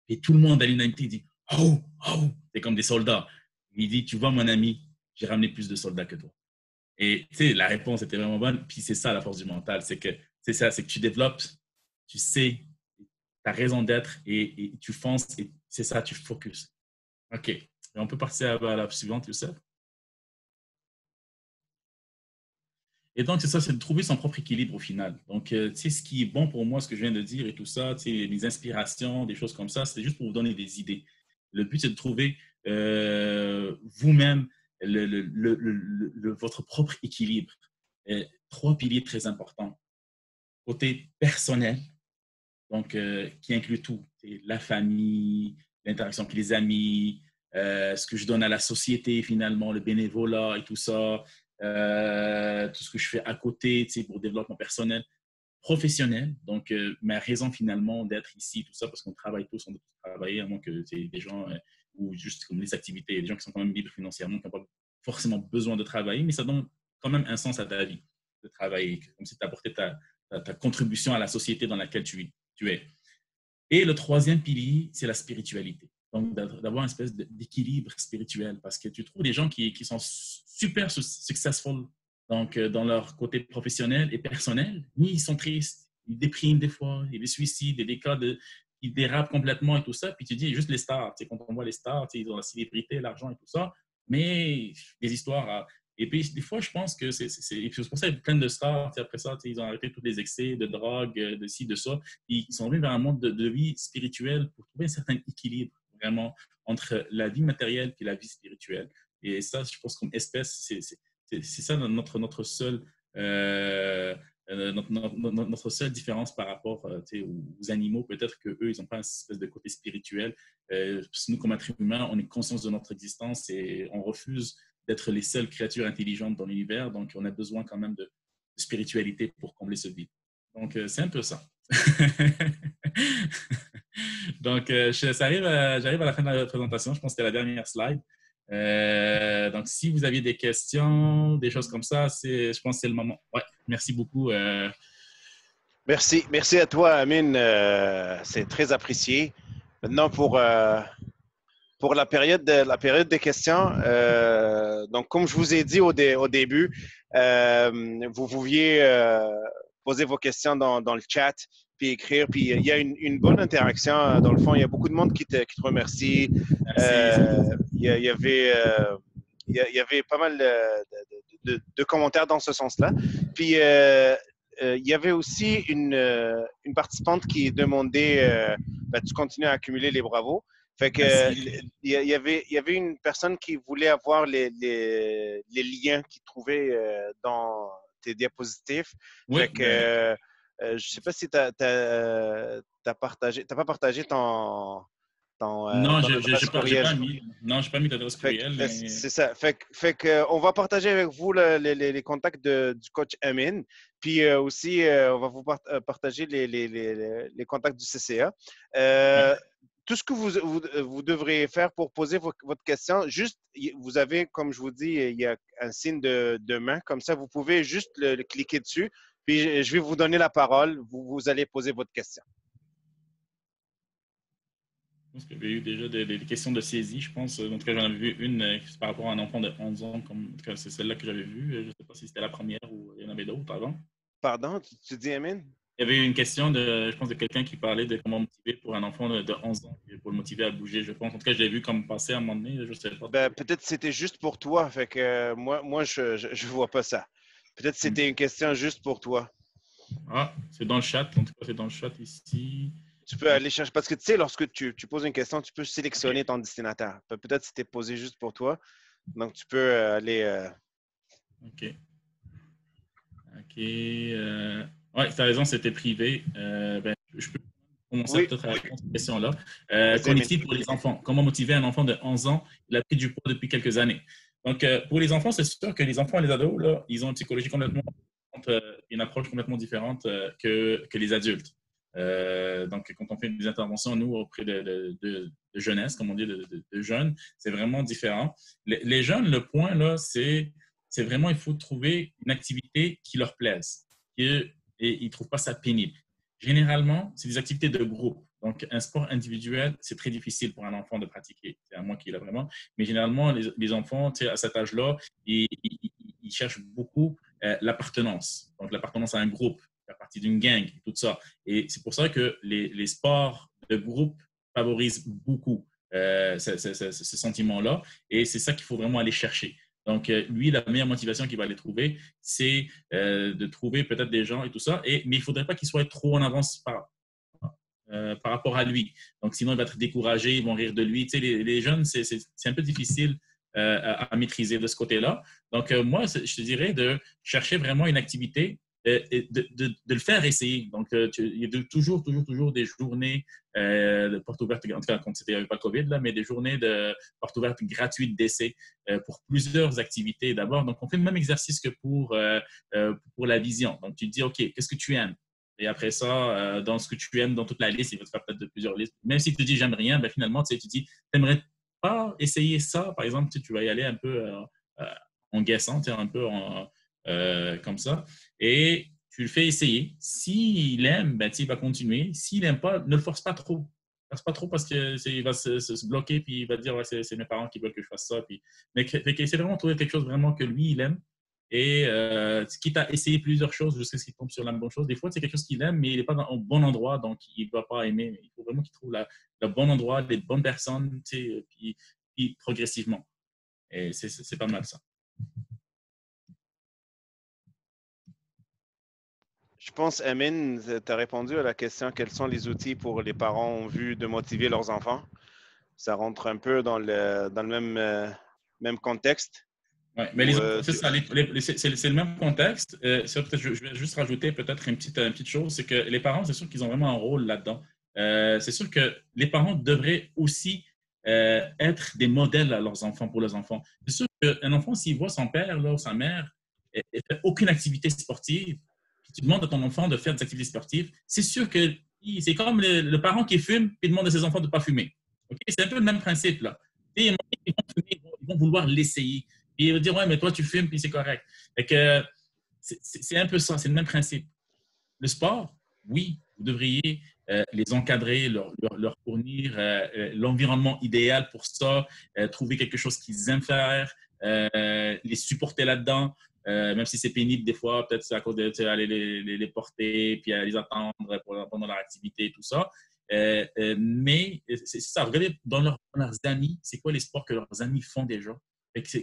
Et tout le monde à l'unanimité dit, oh, oh, c'est comme des soldats. Il dit, tu vois, mon ami, j'ai ramené plus de soldats que toi. Et tu sais, la réponse était vraiment bonne. Puis c'est ça la force du mental, c'est que tu développes, tu sais, ta raison d'être et tu fonces et c'est ça, tu focuses. OK. Et on peut passer à la suivante, Youssef. Et donc, c'est ça, c'est de trouver son propre équilibre au final. Donc, tu sais, ce qui est bon pour moi, ce que je viens de dire et tout ça, tu sais, les inspirations, des choses comme ça, c'est juste pour vous donner des idées. Le but, c'est de trouver vous-même votre propre équilibre. Trois piliers très importants. Côté personnel, donc qui inclut tout. La famille, l'interaction avec les amis, ce que je donne à la société finalement, le bénévolat et tout ça, tout ce que je fais à côté pour développement personnel, professionnel. Donc, ma raison finalement d'être ici, tout ça, parce qu'on travaille tous, on doit tous travailler, à moins que des gens, ou juste comme les activités, des gens qui sont quand même libres financièrement, qui n'ont pas forcément besoin de travailler, mais ça donne quand même un sens à ta vie de travailler, comme si tu apportais ta contribution à la société dans laquelle tu es. Et le troisième pilier, c'est la spiritualité. Donc, d'avoir une espèce d'équilibre spirituel, parce que tu trouves des gens qui sont super successful donc, dans leur côté professionnel et personnel, mais ils sont tristes, ils dépriment des fois, il y a des suicides, il y a des cas qui dérapent complètement et tout ça. Puis tu dis, juste les stars, quand on voit les stars, ils ont la célébrité, l'argent et tout ça, mais des histoires et puis, des fois, je pense que c'est pour ça qu'il y a plein de stars. Après ça, ils ont arrêté tous les excès de drogue, de ci, de ça. Puis, ils sont venus vers un monde de vie spirituelle pour trouver un certain équilibre, vraiment, entre la vie matérielle et la vie spirituelle. Et ça, je pense comme espèce, c'est ça notre seule, notre seule différence par rapport aux animaux. Peut-être qu'eux, ils n'ont pas une espèce de côté spirituel. Nous, comme êtres humains, on est conscients de notre existence et on refuse d'être les seules créatures intelligentes dans l'univers. Donc, on a besoin quand même de spiritualité pour combler ce vide. Donc, c'est un peu ça. Donc, j'arrive à la fin de la présentation. Je pense que c'était la dernière slide. Donc, si vous aviez des questions, des choses comme ça, je pense que c'est le moment. Ouais, merci beaucoup. Merci à toi, Amine. C'est très apprécié. Maintenant, pour la période des questions, donc comme je vous ai dit au début, vous pouviez poser vos questions dans le chat, puis écrire, puis il y a une bonne interaction. Dans le fond, il y a beaucoup de monde qui te remercie. Il y avait pas mal de commentaires dans ce sens-là. Puis il y avait aussi une participante qui demandait tu continues à accumuler les bravos. Fait que il y avait une personne qui voulait avoir les liens qu'il trouvait dans tes diapositives. Oui, fait que je sais pas si t'as partagé, t'as pas partagé ton non, adresse courriel. j'ai pas mis d'adresse courriel. Mais... C'est ça. Fait que on va partager avec vous les contacts du coach Amine. Puis aussi, on va vous partager les contacts du CCA. Ouais. tout ce que vous devriez faire pour poser votre question, juste, vous avez, comme je vous dis, il y a un signe de main. Comme ça, vous pouvez juste le cliquer dessus. Puis, je vais vous donner la parole. Vous allez poser votre question. Je pense qu'il y avait eu déjà des questions de saisie, je pense. En tout cas, j'en avais vu une par rapport à un enfant de 11 ans. En tout cas, c'est celle-là que j'avais vue. Je ne sais pas si c'était la première ou il y en avait d'autres avant. Pardon, tu dis Amin? Il y avait eu une question, je pense, de quelqu'un qui parlait de comment motiver pour un enfant de 11 ans, pour le motiver à bouger, je pense. En tout cas, je l'ai vu comme passer à un moment donné. Je ne sais pas. Ben, peut-être c'était juste pour toi. Fait que moi je vois pas ça. Peut-être c'était une question juste pour toi. Ah, c'est dans le chat. En tout cas, c'est dans le chat ici. Tu peux aller chercher. Parce que tu sais, lorsque tu poses une question, tu peux sélectionner ton destinataire. Peut-être c'était posé juste pour toi. Donc, tu peux aller. OK. OK. Ouais, tu as raison, c'était privé. Je peux commencer peut-être à répondre à cette question-là. Qu'en est-il pour les enfants? Comment motiver un enfant de 11 ans? Il a pris du poids depuis quelques années. Donc, pour les enfants, c'est sûr que les enfants et les ados, là, ils ont une psychologie complètement différente, une approche complètement différente que les adultes. Donc, quand on fait des interventions, nous, auprès de jeunesse, comme on dit, de jeunes, c'est vraiment différent. Les jeunes, le point, là, c'est vraiment, il faut trouver une activité qui leur plaise et ils ne trouvent pas ça pénible. Généralement, c'est des activités de groupe. Donc, un sport individuel, c'est très difficile pour un enfant de pratiquer. C'est à moi qui l'a vraiment. Mais généralement, les enfants, à cet âge-là, ils cherchent beaucoup l'appartenance. Donc, l'appartenance à un groupe, faire partie d'une gang, tout ça. Et c'est pour ça que les sports de groupe favorisent beaucoup ce sentiment-là. Et c'est ça qu'il faut vraiment aller chercher. Donc, lui, la meilleure motivation qu'il va aller trouver, c'est de trouver peut-être des gens et tout ça, mais il ne faudrait pas qu'il soit trop en avance par rapport à lui. Donc, sinon, il va être découragé, ils vont rire de lui. Tu sais, les jeunes, c'est un peu difficile à maîtriser de ce côté-là. Donc, moi, je te dirais de chercher vraiment une activité de le faire essayer. Donc, il y a toujours des journées de porte ouverte, en tout cas, quand c'était pas le COVID, là, mais des journées de porte ouverte gratuites d'essai pour plusieurs activités d'abord. Donc, on fait le même exercice que pour la vision. Donc, tu te dis, OK, qu'est-ce que tu aimes? Et après ça, dans ce que tu aimes, dans toute la liste, il va te faire peut-être de plusieurs listes. Même si tu te dis, j'aime rien, ben, finalement, tu dis, t'aimerais pas essayer ça? Par exemple, tu vas y aller un peu en guessant, un peu comme ça. Et tu le fais essayer. S'il aime, ben, il va continuer. S'il n'aime pas, ne le force pas trop. Ne le force pas trop parce qu'il va se bloquer puis il va dire ouais, c'est mes parents qui veulent que je fasse ça. Puis... Mais c'est vraiment trouver quelque chose vraiment que lui, il aime. Et quitte à essayer plusieurs choses jusqu'à ce qu'il tombe sur la bonne chose. Des fois, c'est quelque chose qu'il aime, mais il n'est pas au bon endroit, donc il ne va pas aimer. Il faut vraiment qu'il trouve le bon endroit, les bonnes personnes, puis progressivement. Et c'est pas mal ça. Je pense, Amin, tu as répondu à la question quels sont les outils pour les parents en vue de motiver leurs enfants. Ça rentre un peu dans le même contexte. Oui, mais les enfants, c'est ça, c'est le même contexte. Je vais juste rajouter peut-être une petite chose, c'est que les parents, c'est sûr qu'ils ont vraiment un rôle là-dedans. C'est sûr que les parents devraient aussi être des modèles à leurs enfants, pour leurs enfants. C'est sûr qu'un enfant, s'il voit son père là, ou sa mère ne fait aucune activité sportive, puis tu demandes à ton enfant de faire des activités sportives, c'est sûr que c'est comme le parent qui fume et demande à ses enfants de ne pas fumer. Okay? C'est un peu le même principe là. Et ils vont fumer, ils vont vouloir l'essayer. Et il va dire, ouais, mais toi, tu fumes, puis c'est correct. Fait que c'est un peu ça, c'est le même principe. Le sport, oui, vous devriez les encadrer, leur fournir l'environnement idéal pour ça, trouver quelque chose qu'ils aiment faire, les supporter là-dedans, même si c'est pénible des fois, peut-être c'est à cause d'aller les porter, puis les attendre pendant leur activité et tout ça. Mais c'est ça, regardez dans leurs amis, c'est quoi les sports que leurs amis font déjà.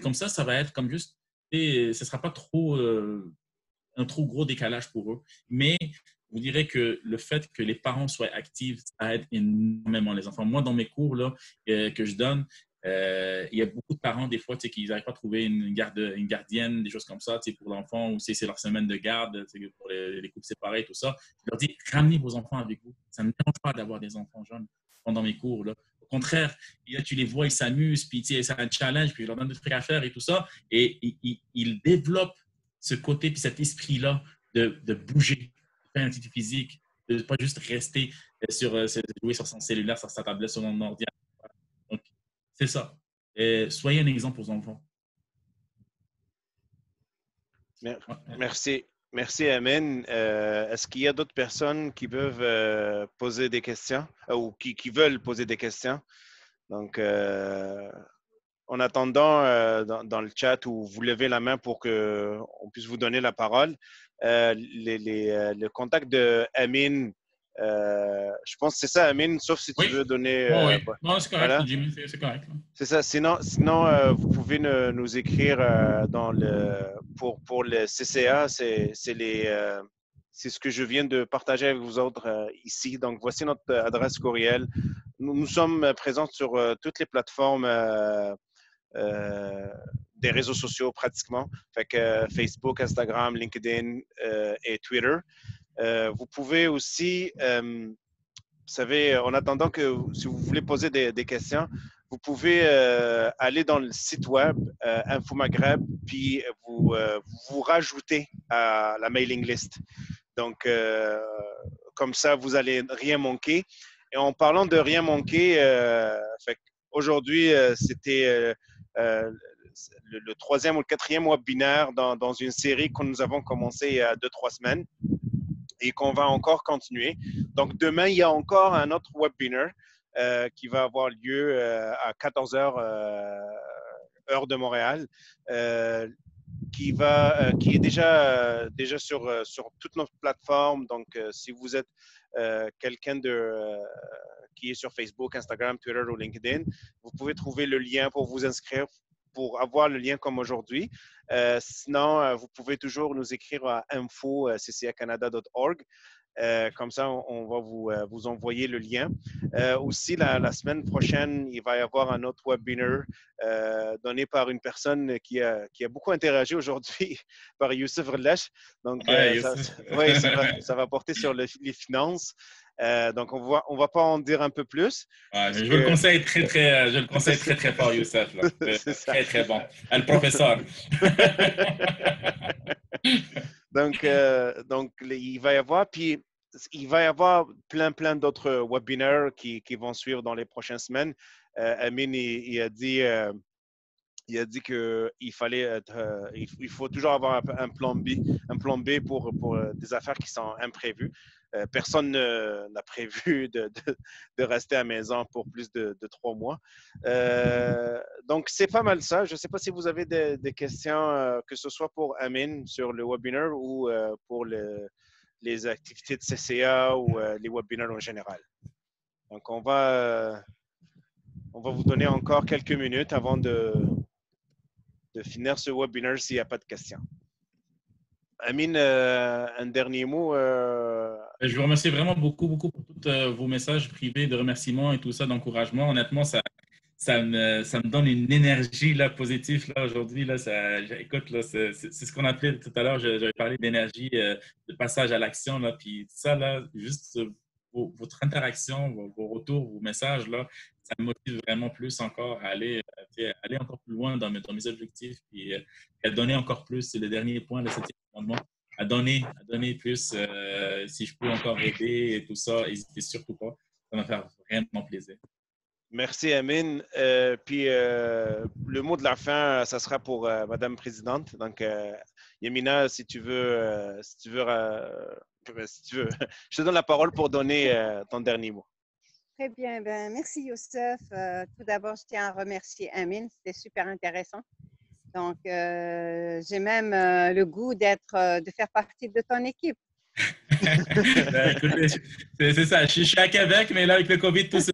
Comme ça va être comme juste, et ce ne sera pas un trop gros décalage pour eux. Mais vous direz que le fait que les parents soient actifs, ça aide énormément les enfants. Moi, dans mes cours là, que je donne, il y a beaucoup de parents, des fois, qui n'arrivent pas à trouver une gardienne, des choses comme ça, pour l'enfant, ou c'est leur semaine de garde, pour les couples séparés, tout ça. Je leur dis, ramenez vos enfants avec vous. Ça ne me dérange pas d'avoir des enfants jeunes pendant mes cours. Là. Au contraire, là, tu les vois, ils s'amusent, puis c'est un challenge, puis je leur donne des trucs à faire et tout ça. Et ils développent ce côté, puis cet esprit-là de bouger, de faire une activité physique, de pas juste rester jouer sur son cellulaire, sur sa tablette, sur son ordinateur. Donc, c'est ça. Soyez un exemple aux enfants. Merci. Merci, Amin. Est-ce qu'il y a d'autres personnes qui peuvent poser des questions ou qui veulent poser des questions? Donc, en attendant, dans le chat où vous levez la main pour qu'on puisse vous donner la parole, le contact de Amin, je pense que c'est ça, Amin, sauf si tu Oui. veux donner… Oh, oui. Non, c'est correct, voilà. Jimmy, c'est correct. C'est ça. Sinon vous pouvez nous écrire pour le CCA. C'est ce que je viens de partager avec vous autres ici. Donc, voici notre adresse courriel. Nous sommes présents sur toutes les plateformes des réseaux sociaux pratiquement. Fait que Facebook, Instagram, LinkedIn et Twitter. Vous pouvez aussi, vous savez, en attendant que si vous voulez poser des questions, vous pouvez aller dans le site web Info Maghreb, puis vous rajoutez à la mailing list. Donc, comme ça, vous n'allez rien manquer. Et en parlant de rien manquer, aujourd'hui, c'était le troisième ou le quatrième webinaire dans une série que nous avons commencé il y a 2-3 semaines et qu'on va encore continuer. Donc, demain, il y a encore un autre webinar qui va avoir lieu à 14 heures heure de Montréal, qui est déjà sur toutes nos plateformes. Donc, si vous êtes quelqu'un qui est sur Facebook, Instagram, Twitter ou LinkedIn, vous pouvez trouver le lien pour vous inscrire, pour avoir le lien comme aujourd'hui. Sinon, vous pouvez toujours nous écrire à info@ccacanada.org. Comme ça, on va vous envoyer le lien. Aussi, la semaine prochaine, il va y avoir un autre webinar donné par une personne qui a beaucoup interagi aujourd'hui, par Youssef Relech. Donc, ça va porter sur les finances. Donc, on va pas en dire un peu plus. Je le conseille je le conseille très fort, Youssef. Là. Très, très bon. Le professeur. donc, il va y avoir, puis il va y avoir plein d'autres webinaires qui vont suivre dans les prochaines semaines. Amin, il a dit qu'il fallait il faut toujours avoir un plan B pour des affaires qui sont imprévues. Personne n'a prévu de rester à la maison pour plus de 3 mois. Donc, c'est pas mal ça. Je ne sais pas si vous avez des questions, que ce soit pour Amin sur le webinaire ou pour les activités de CCA ou les webinaires en général. Donc, on va vous donner encore quelques minutes avant de finir ce webinaire s'il n'y a pas de questions. Amin, un dernier mot? Je vous remercie vraiment beaucoup pour tous vos messages privés de remerciements et tout ça, d'encouragement. Honnêtement, ça me donne une énergie là, positive là, aujourd'hui. Là, écoute, là, c'est ce qu'on appelait tout à l'heure, j'avais parlé d'énergie, de passage à l'action. Là, puis ça, là, juste votre interaction, vos retours, vos messages, là, ça me motive vraiment plus encore à aller encore plus loin dans mes objectifs, puis à donner encore plus. C'est le dernier point de cet amendement. À donner plus, si je peux encore aider et tout ça, n'hésitez surtout pas. Ça va me faire vraiment plaisir. Merci, Amin. Puis le mot de la fin, ça sera pour Madame Présidente. Donc, Yamina, si tu veux, je te donne la parole pour donner ton dernier mot. Très bien. Ben, merci, Youssef. Tout d'abord, je tiens à remercier Amin. C'était super intéressant. Donc, j'ai même le goût de faire partie de ton équipe. Écoutez, c'est ça. Je suis à Québec, mais là, avec le COVID, tout se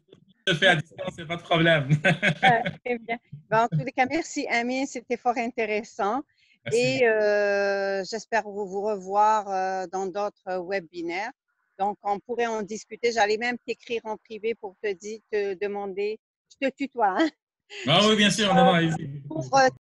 fait à distance, c'est pas de problème. Très bien. Ben, en tous les cas, merci, Amin. C'était fort intéressant. Merci. Et j'espère vous revoir dans d'autres webinaires. Donc, on pourrait en discuter. J'allais même t'écrire en privé pour te demander. Je te tutoie. Hein? Ah oui, bien sûr. Non,